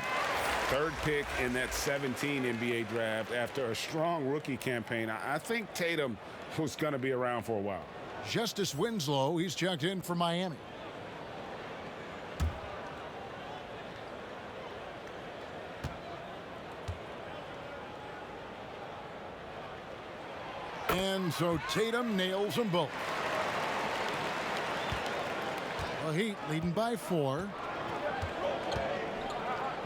Third pick in that 17 NBA draft after a strong rookie campaign. I think Tatum was going to be around for a while. Justice Winslow, he's checked in for Miami. And so Tatum nails them both. The Heat leading by 4.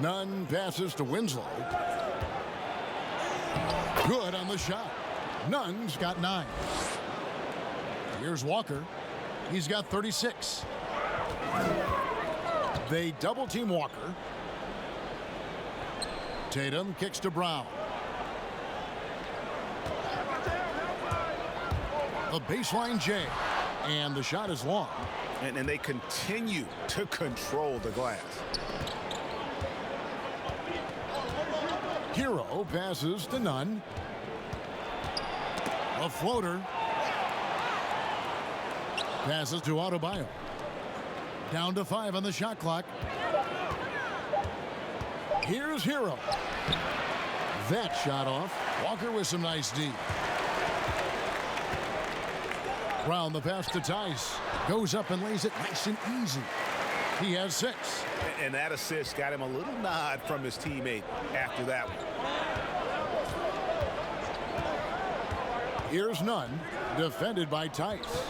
Nunn passes to Winslow. Good on the shot. Nunn's got 9. Here's Walker. He's got 36. They double team Walker. Tatum kicks to Brown. The baseline J. And the shot is long. And they continue to control the glass. Hero passes to Nunn. A floater. Passes to Adebayo. Down to 5 on the shot clock. Here's Hero. That shot off. Walker with some nice D. Brown the pass to Tice. Goes up and lays it nice and easy. He has 6. And that assist got him a little nod from his teammate after that one. Here's Nunn, defended by Tice.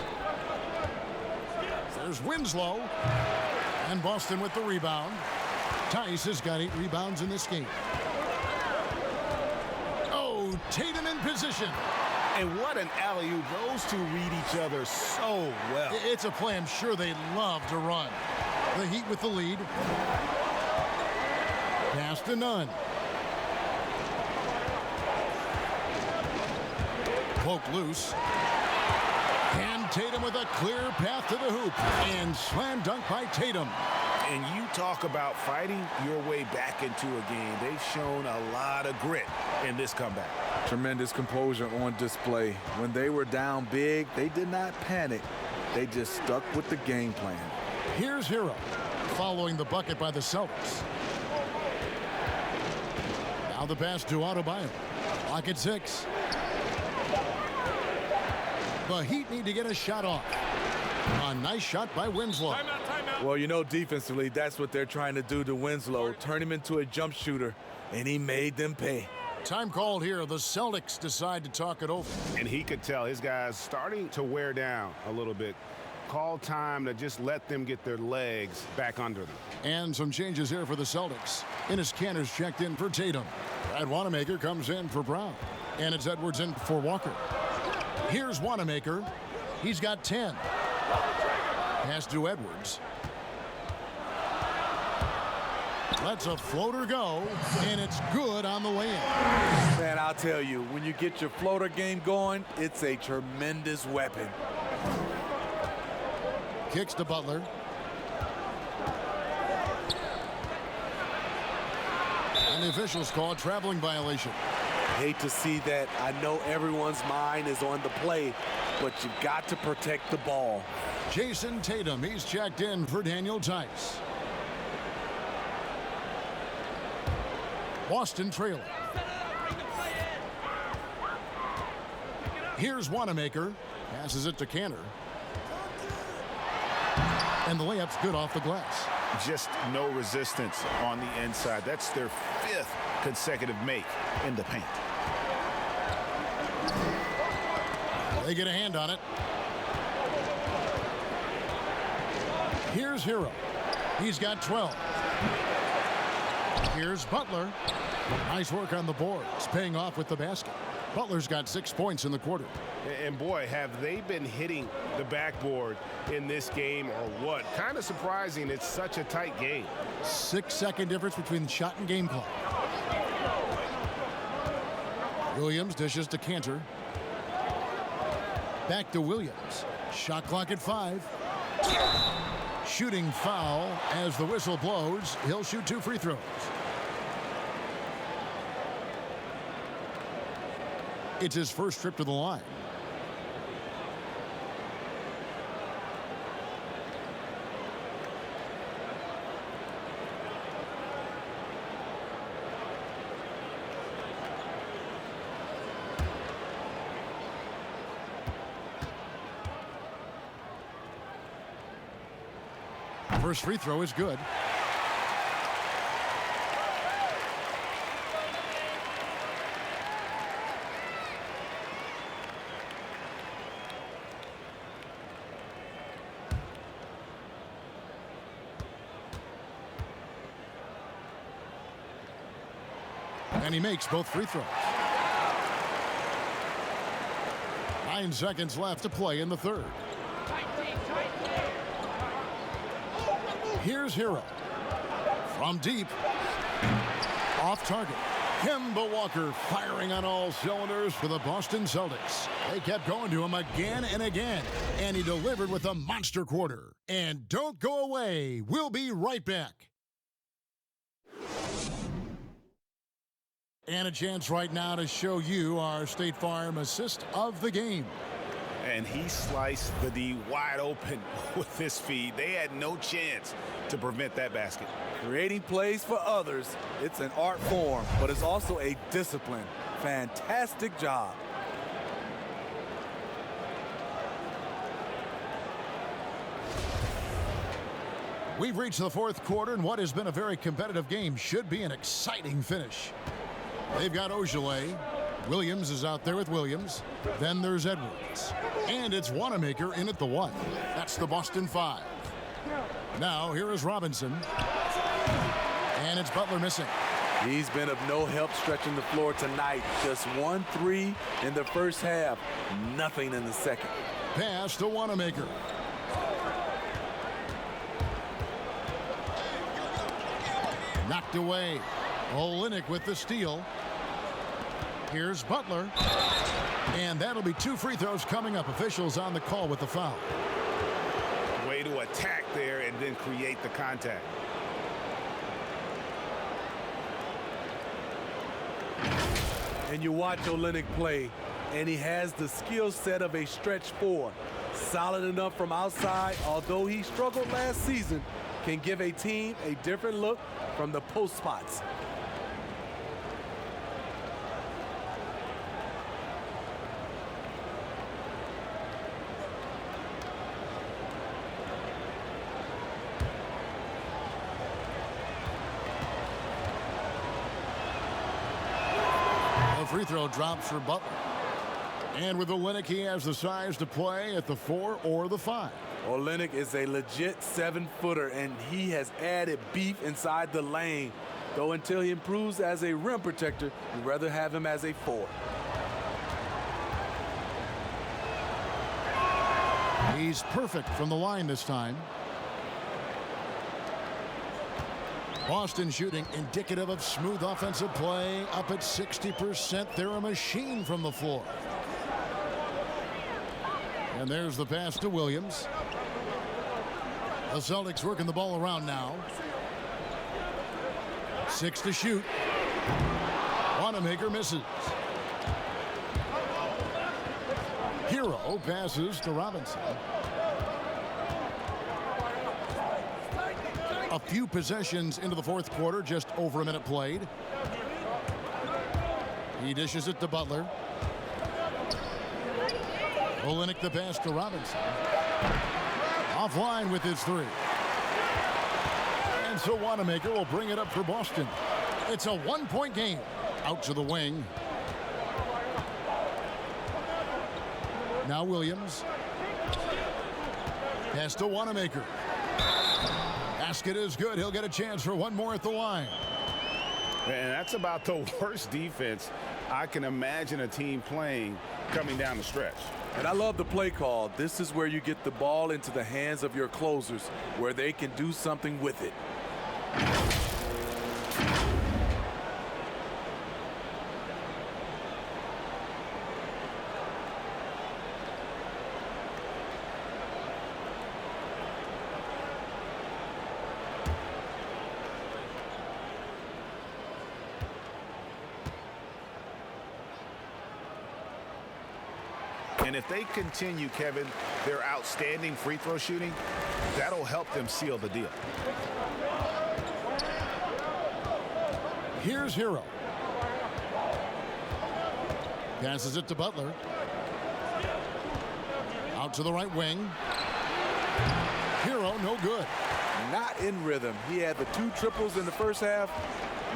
There's Winslow. And Boston with the rebound. Tice has got 8 rebounds in this game. Oh, Tatum in position. And what an alley-oop. Those two read each other so well. It's a play I'm sure they love to run. The Heat with the lead. Pass to Nunn. Poke loose. And Tatum with a clear path to the hoop. And slam dunk by Tatum. And you talk about fighting your way back into a game. They've shown a lot of grit in this comeback. Tremendous composure on display. When they were down big, they did not panic. They just stuck with the game plan. Here's Hero, following the bucket by the Celtics. Now the pass to Adebayo. Clock at 6. The Heat need to get a shot off. A nice shot by Winslow. Timeout. Well, you know, defensively, that's what they're trying to do to Winslow. Turn him into a jump shooter, and he made them pay. Time called here. The Celtics decide to talk it over. And he could tell his guys starting to wear down a little bit. Call time to just let them get their legs back under them. And some changes here for the Celtics. Enes Kanter's checked in for Tatum. Brad Wanamaker comes in for Brown. And it's Edwards in for Walker. Here's Wanamaker. He's got 10. Pass to Edwards. Lets a floater go, and it's good on the way in. Man, I'll tell you, when you get your floater game going, it's a tremendous weapon. Kicks to Butler. And the officials call a traveling violation. Hate to see that. I know everyone's mind is on the play, but you've got to protect the ball. Jason Tatum, he's checked in for Daniel Tice. Boston trailing. Here's Wanamaker. Passes it to Cantor. And the layup's good off the glass. Just no resistance on the inside. That's their 5th consecutive make in the paint. They get a hand on it. Here's Hero. He's got 12. Here's Butler. Nice work on the boards, paying off with the basket. Butler's got 6 points in the quarter. And boy, have they been hitting the backboard in this game or what? Kind of surprising. It's such a tight game. 6-second difference between the shot and game clock. Williams dishes to Cantor. Back to Williams. Shot clock at 5. Shooting foul as the whistle blows. He'll shoot 2 free throws. It's his first trip to the line. First free throw is good. And he makes both free throws. 9 seconds left to play in the third. Here's Hero. From deep. Off target. Kemba Walker firing on all cylinders for the Boston Celtics. They kept going to him again and again, and he delivered with a monster quarter. And don't go away. We'll be right back. And a chance right now to show you our State Farm assist of the game. And he sliced the D wide open with his feed. They had no chance to prevent that basket. Creating plays for others, it's an art form, but it's also a discipline. Fantastic job. We've reached the fourth quarter, and what has been a very competitive game should be an exciting finish. They've got Ogilvy. Williams is out there with Williams. Then there's Edwards. And it's Wanamaker in at the 1. That's the Boston 5. Now here is Robinson. And it's Butler missing. He's been of no help stretching the floor tonight. Just 1 3 in the first half. Nothing in the second. Pass to Wanamaker. Knocked away. Olynyk with the steal. Here's Butler. And that'll be 2 free throws coming up. Officials on the call with the foul. Way to attack there and then create the contact. And you watch Olynyk play, and he has the skill set of a stretch 4. Solid enough from outside, although he struggled last season, can give a team a different look from the post spots. Free throw drops for Butler. And with Olynyk, he has the size to play at the 4 or the 5. Olynyk is a legit 7-footer, and he has added beef inside the lane. Though until he improves as a rim protector, we'd rather have him as a 4. He's perfect from the line this time. Boston shooting indicative of smooth offensive play, up at 60%. They're a machine from the floor. And there's the pass to Williams. The Celtics working the ball around now. 6 to shoot. Wanamaker misses. Hero passes to Robinson. A few possessions into the fourth quarter, just over a minute played. He dishes it to Butler. Olynyk the pass to Robinson. Offline with his 3. And so Wanamaker will bring it up for Boston. It's a 1-point game. Out to the wing. Now Williams. Pass to Wanamaker. Basket is good. He'll get a chance for one more at the line. And that's about the worst defense I can imagine a team playing coming down the stretch. And I love the play call. This is where you get the ball into the hands of your closers, where they can do something with it. And if they continue, Kevin, their outstanding free throw shooting, that'll help them seal the deal. Here's Hero. Passes it to Butler. Out to the right wing. Hero no good. Not in rhythm. He had the 2 triples in the first half,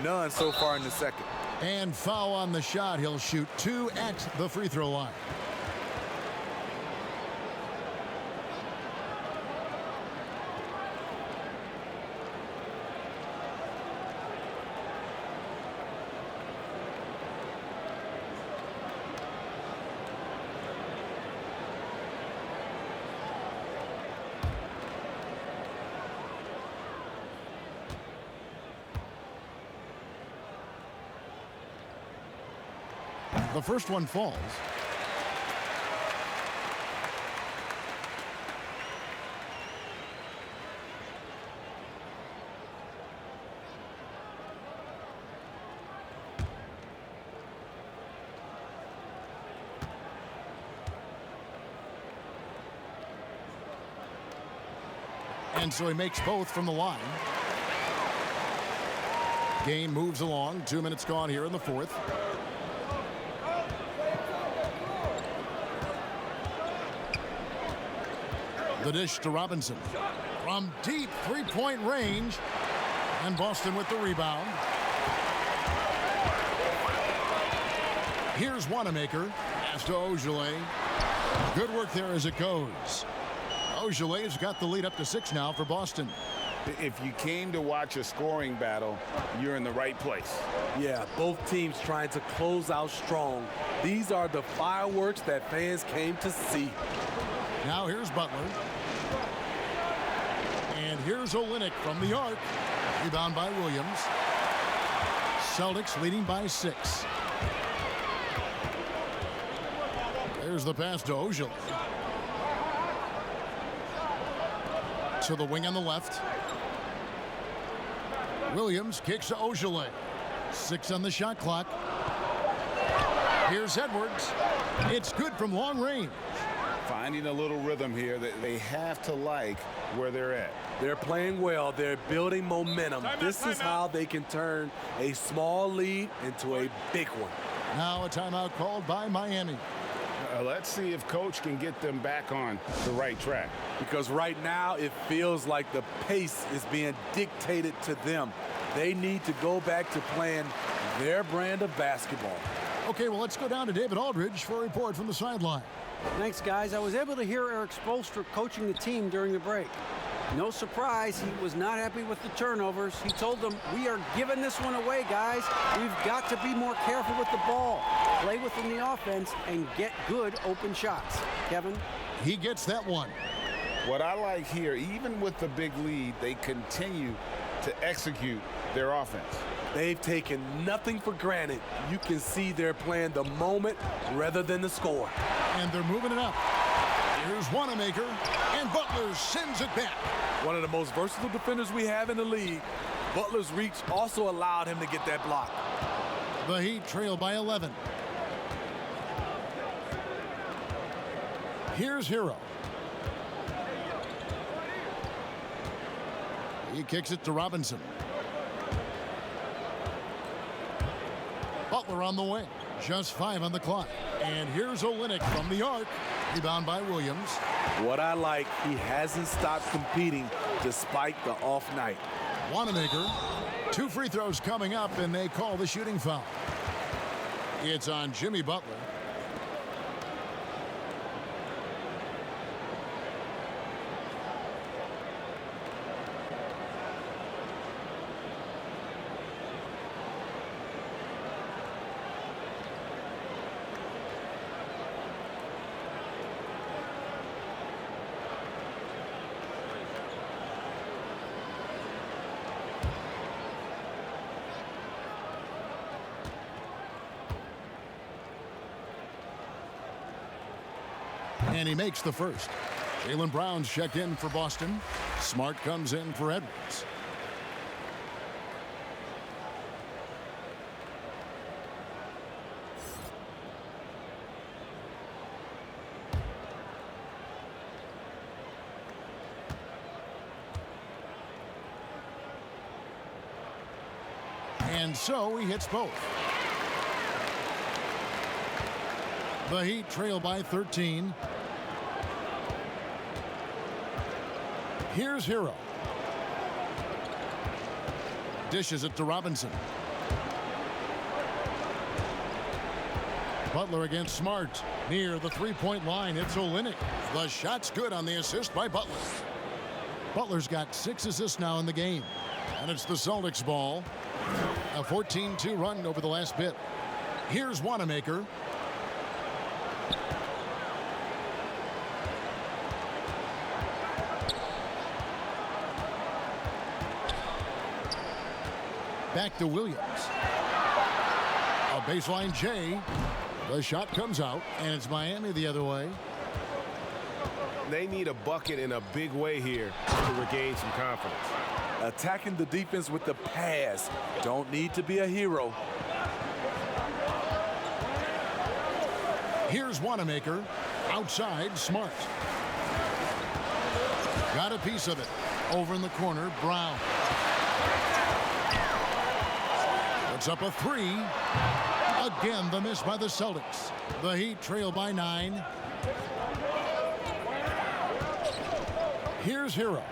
none so far in the second. And foul on the shot. He'll shoot 2 at the free throw line. The first one falls. And so he makes both from the line. Game moves along. 2 minutes gone here in the fourth. The dish to Robinson. From deep three-point range. And Boston with the rebound. Here's Wanamaker. Pass to Ogilvy. Good work there as it goes. Ogilvy's got the lead up to 6 now for Boston. If you came to watch a scoring battle, you're in the right place. Yeah, both teams trying to close out strong. These are the fireworks that fans came to see. Now here's Butler. And here's Olynyk from the arc. Rebound by Williams. Celtics leading by 6. There's the pass to Ogilvy. To the wing on the left. Williams kicks to Ogilvy. 6 on the shot clock. Here's Edwards. It's good from long range. Finding a little rhythm here that they have to like where they're at. They're playing well. They're building momentum. This is how they can turn a small lead into a big one. Now a timeout called by Miami. Let's see if Coach can get them back on the right track. Because right now it feels like the pace is being dictated to them. They need to go back to playing their brand of basketball. Okay, well, let's go down to David Aldridge for a report from the sideline. Thanks, guys. I was able to hear Eric Spoelstra coaching the team during the break. No surprise, he was not happy with the turnovers. He told them, we are giving this one away, guys. We've got to be more careful with the ball, play within the offense, and get good open shots. Kevin? He gets that one. What I like here, even with the big lead, they continue to execute their offense. They've taken nothing for granted. You can see they're playing the moment rather than the score. And they're moving it up. Here's Wanamaker, and Butler sends it back. One of the most versatile defenders we have in the league. Butler's reach also allowed him to get that block. The Heat trail by 11. Here's Hero. He kicks it to Robinson. Butler on the wing. Just 5 on the clock. And here's Olynyk from the arc. Rebound by Williams. What I like, he hasn't stopped competing despite the off night. Wanamaker. 2 free throws coming up, and they call the shooting foul. It's on Jimmy Butler. And he makes the first. Jaylen Brown's checked in for Boston. Smart comes in for Edwards. And so he hits both. The Heat trail by 13. Here's Hero. Dishes it to Robinson. Butler against Smart. Near the three-point line, it's Olynyk. The shot's good on the assist by Butler. Butler's got 6 assists now in the game. And it's the Celtics ball. A 14-2 run over the last bit. Here's Wanamaker. Back to Williams. A baseline J. The shot comes out, and it's Miami the other way. They need a bucket in a big way here to regain some confidence. Attacking the defense with the pass. Don't need to be a hero. Here's Wanamaker. Outside, Smart. Got a piece of it. Over in the corner, Brown. Puts up a 3. Again, the miss by the Celtics. The Heat trail by 9. Here's Hero.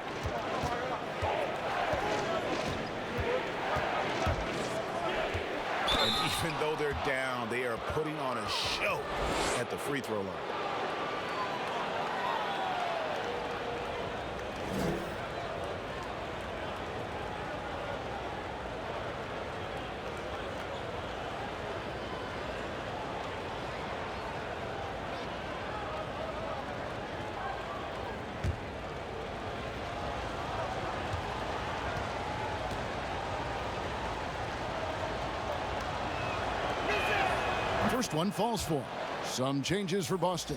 And even though they're down, they are putting on a show at the free throw line. First one falls for him. Some changes for Boston.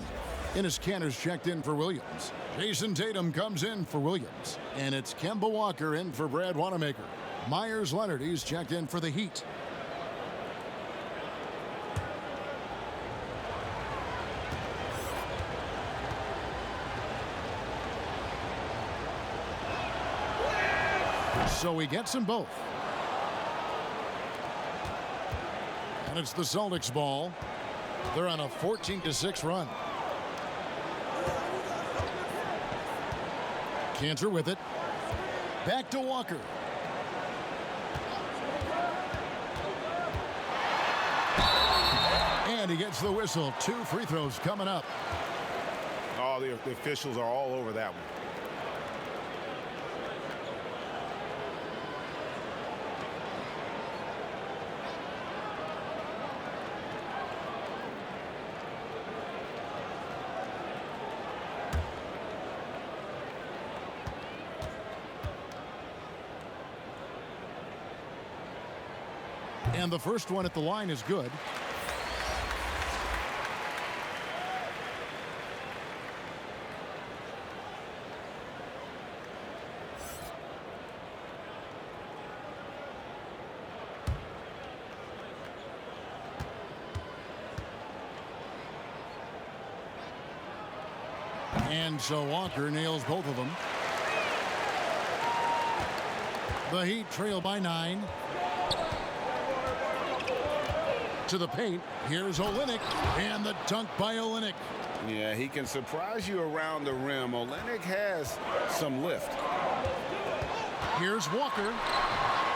Enes Kanter's checked in for Williams. Jason Tatum comes in for Williams. And it's Kemba Walker in for Brad Wanamaker. Myers Leonard, he's checked in for the Heat. So he gets them both. And it's the Celtics ball. They're on a 14-6 run. Kanter with it. Back to Walker. And he gets the whistle. 2 free throws coming up. Oh, the officials are all over that one. And the first one at the line is good. And so Walker nails both of them. The Heat trail by 9. To the paint. Here's Olynyk. And the dunk by Olynyk. Yeah, he can surprise you around the rim. Olynyk has some lift. Here's Walker.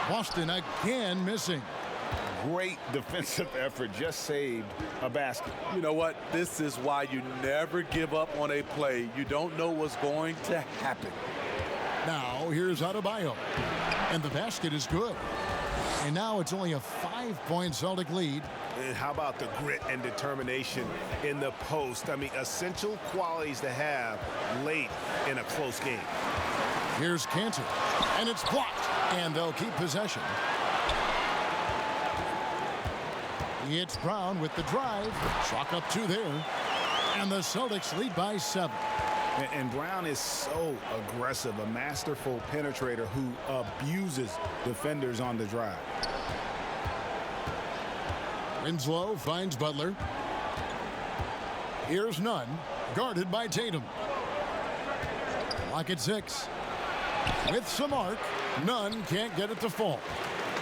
Boston again missing. Great defensive effort, just saved a basket. You know what? This is why you never give up on a play. You don't know what's going to happen. Now here's Adebayo. And the basket is good. And now it's only a 5-point Celtic lead. And how about the grit and determination in the post? I mean, essential qualities to have late in a close game. Here's Cantor. And it's blocked. And they'll keep possession. It's Brown with the drive. Chalk up 2 there. And the Celtics lead by 7. And Brown is so aggressive, a masterful penetrator who abuses defenders on the drive. Winslow finds Butler. Here's Nunn, guarded by Tatum. Clock at 6. With some arc, Nunn can't get it to fall.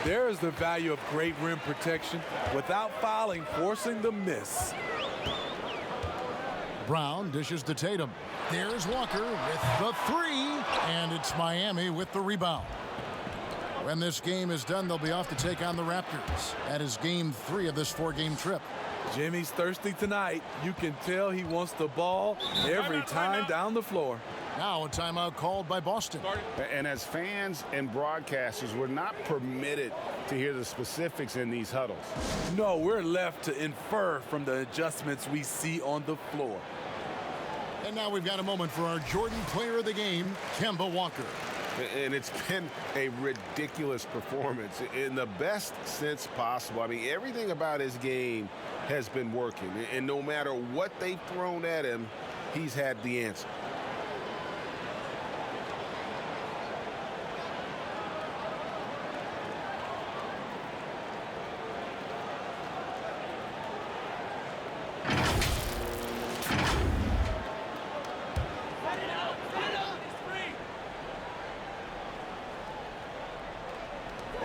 There is the value of great rim protection without fouling, forcing the miss. Brown dishes to Tatum. There's Walker with the 3, and it's Miami with the rebound. When this game is done, they'll be off to take on the Raptors. That is game 3 of this 4-game trip. Jimmy's thirsty tonight. You can tell he wants the ball every time down the floor. Now a timeout called by Boston. And as fans and broadcasters, we're not permitted to hear the specifics in these huddles. No, we're left to infer from the adjustments we see on the floor. And now we've got a moment for our Jordan player of the game, Kemba Walker. And it's been a ridiculous performance in the best sense possible. I mean, everything about his game has been working. And no matter what they've thrown at him, he's had the answer.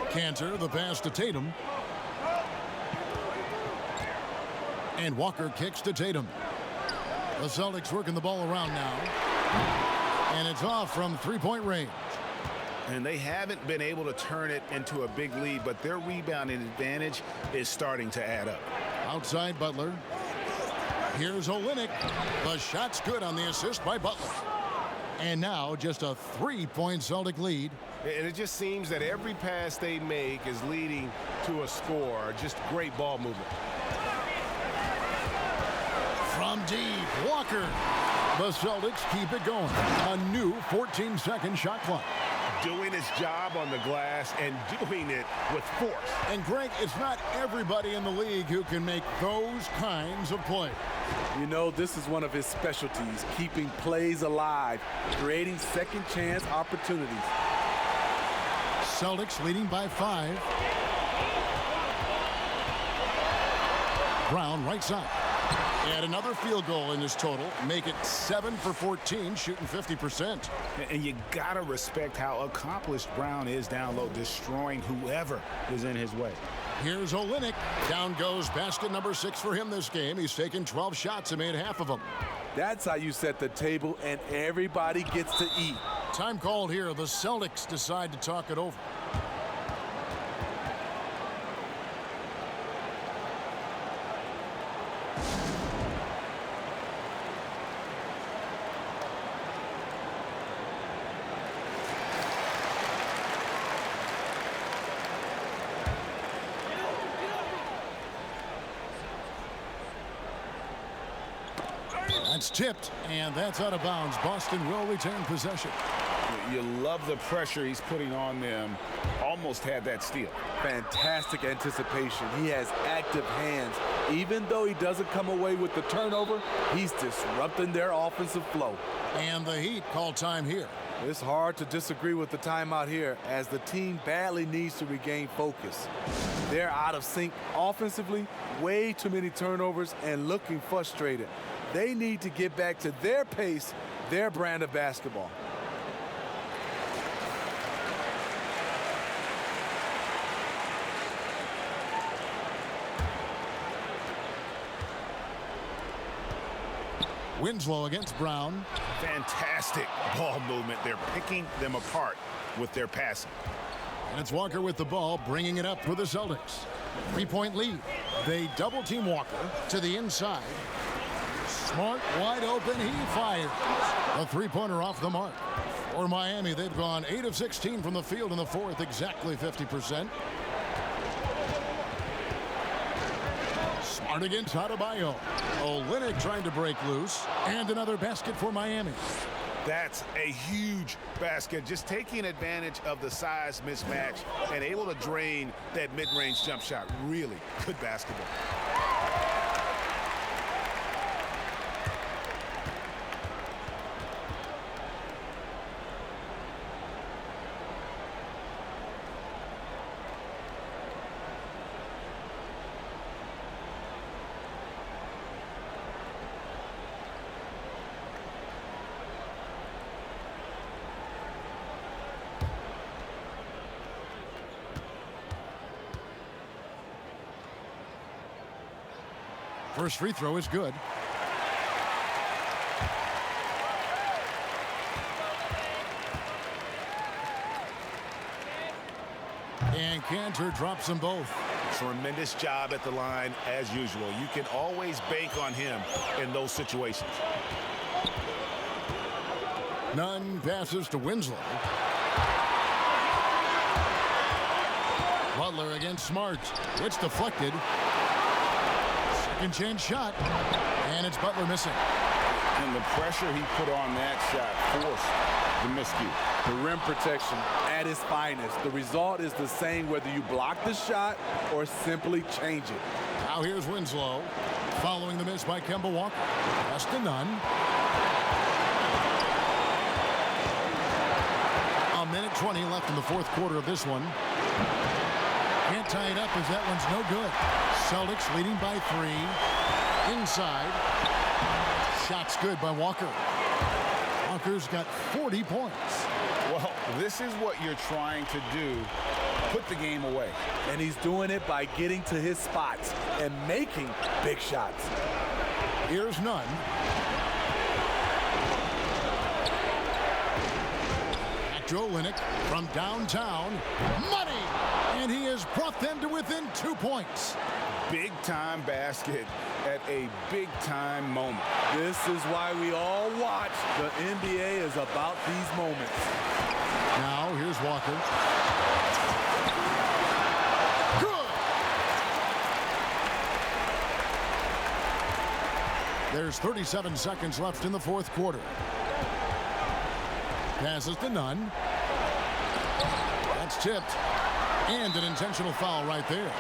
Cantor, the pass to Tatum. And Walker kicks to Tatum. The Celtics working the ball around now. And it's off from 3-point range. And they haven't been able to turn it into a big lead, but their rebounding advantage is starting to add up. Outside Butler. Here's Olynyk. The shot's good on the assist by Butler. And now just a 3-point Celtic lead. And it just seems that every pass they make is leading to a score. Just great ball movement. From deep, Walker. The Celtics keep it going. A new 14-second shot clock. Doing his job on the glass and doing it with force. And Greg, it's not everybody in the league who can make those kinds of plays. You know, this is one of his specialties, keeping plays alive, creating second chance opportunities. Celtics leading by 5. Brown right side. And another field goal in this total. Make it 7 for 14, shooting 50%. And you got to respect how accomplished Brown is down low, destroying whoever is in his way. Here's Olynyk. Down goes basket number 6 for him this game. He's taken 12 shots and made half of them. That's how you set the table, and everybody gets to eat. Time called here. The Celtics decide to talk it over. That's tipped, and that's out of bounds. Boston will retain possession. You love the pressure he's putting on them. Almost had that steal. Fantastic anticipation. He has active hands. Even though he doesn't come away with the turnover, he's disrupting their offensive flow. And the Heat call time here. It's hard to disagree with the timeout here as the team badly needs to regain focus. They're out of sync offensively, way too many turnovers, and looking frustrated. They need to get back to their pace, their brand of basketball. Winslow against Brown. Fantastic ball movement. They're picking them apart with their passing. And it's Walker with the ball, bringing it up for the Celtics. 3-point lead. They double-team Walker to the inside. Smart, wide open, he fires. A three-pointer off the mark. For Miami, they've gone 8 of 16 from the field in the fourth, exactly 50%. Smart against Adebayo. Olynyk trying to break loose. And another basket for Miami. That's a huge basket. Just taking advantage of the size mismatch and able to drain that mid-range jump shot. Really good basketball. First free throw is good. And Cantor drops them both. Tremendous job at the line as usual. You can always bank on him in those situations. Nunn passes to Winslow. Butler against Smart. It's deflected. Second chance shot. And it's Butler missing. And the pressure he put on that shot forced the miscue. The rim protection at its finest. The result is the same whether you block the shot or simply change it. Now here's Winslow. Following the miss by Kemba Walker. Pass to Nunn. A minute 20 left in the fourth quarter of this one. Can't tie it up as that one's no good. Celtics leading by 3. Inside. Shot's good by Walker. Walker's got 40 points. Well, this is what you're trying to do. Put the game away. And he's doing it by getting to his spots and making big shots. Here's Nunn. Back to Olynyk from downtown. Money! And he has brought them to within 2 points. Big-time basket at a big-time moment. This is why we all watch. The NBA is about these moments. Now, here's Walker. Good! There's 37 seconds left in the fourth quarter. Passes to Nunn. That's tipped. And an intentional foul right there.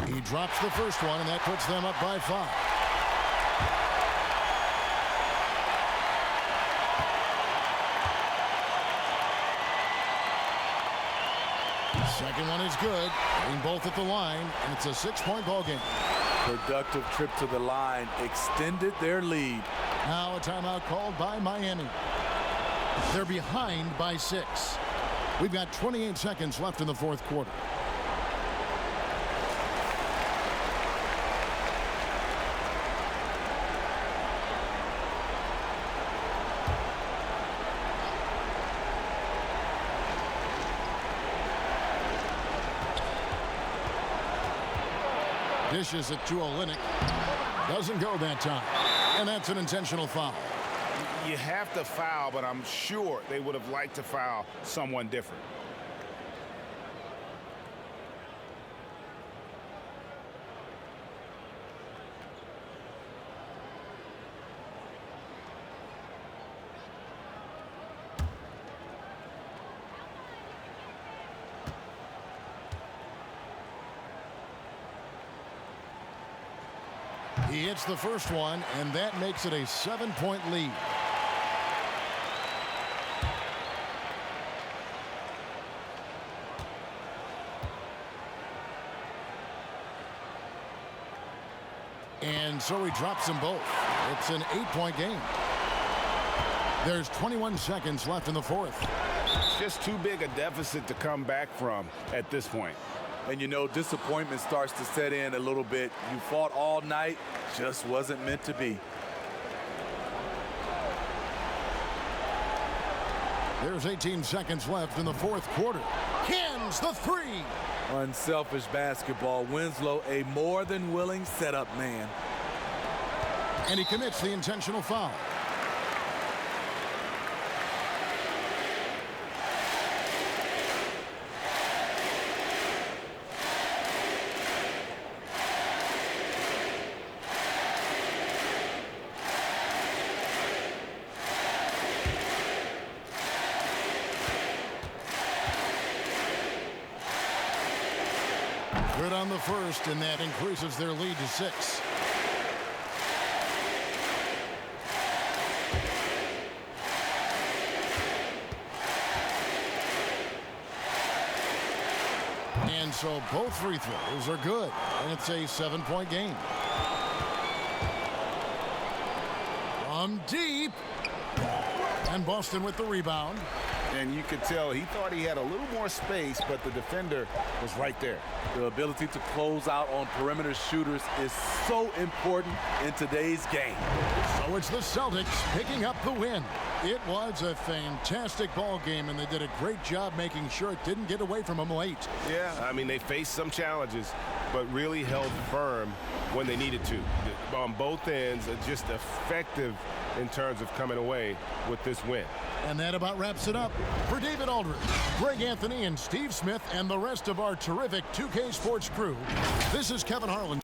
He drops the first one, and that puts them up by 5. Second one is good. Getting both at the line, and it's a 6-point ball game. Productive trip to the line extended their lead. Now a timeout called by Miami. They're behind by 6. We've got 28 seconds left in the fourth quarter. Dishes it to Olynyk. Doesn't go that time. And that's an intentional foul. You have to foul, but I'm sure they would have liked to foul someone different. He hits the first one, and that makes it a 7-point lead. And so he drops them both. It's an 8-point game. There's 21 seconds left in the fourth. It's just too big a deficit to come back from at this point. And you know, disappointment starts to set in a little bit. You fought all night, just wasn't meant to be. There's 18 seconds left in the fourth quarter. Cans the three. Unselfish basketball. Winslow, a more than willing setup man. And he commits the intentional foul. Good on the first, and that increases their lead to 6. And so both free throws are good, and it's a 7-point game. From deep, and Boston with the rebound. And you could tell he thought he had a little more space, but the defender was right there. The ability to close out on perimeter shooters is so important in today's game. So it's the Celtics picking up the win. It was a fantastic ball game, and they did a great job making sure it didn't get away from them late. Yeah, I mean, they faced some challenges, but really held firm when they needed to. On both ends, just effective in terms of coming away with this win. And that about wraps it up. For David Aldridge, Greg Anthony, and Steve Smith, and the rest of our terrific 2K Sports crew, this is Kevin Harlan.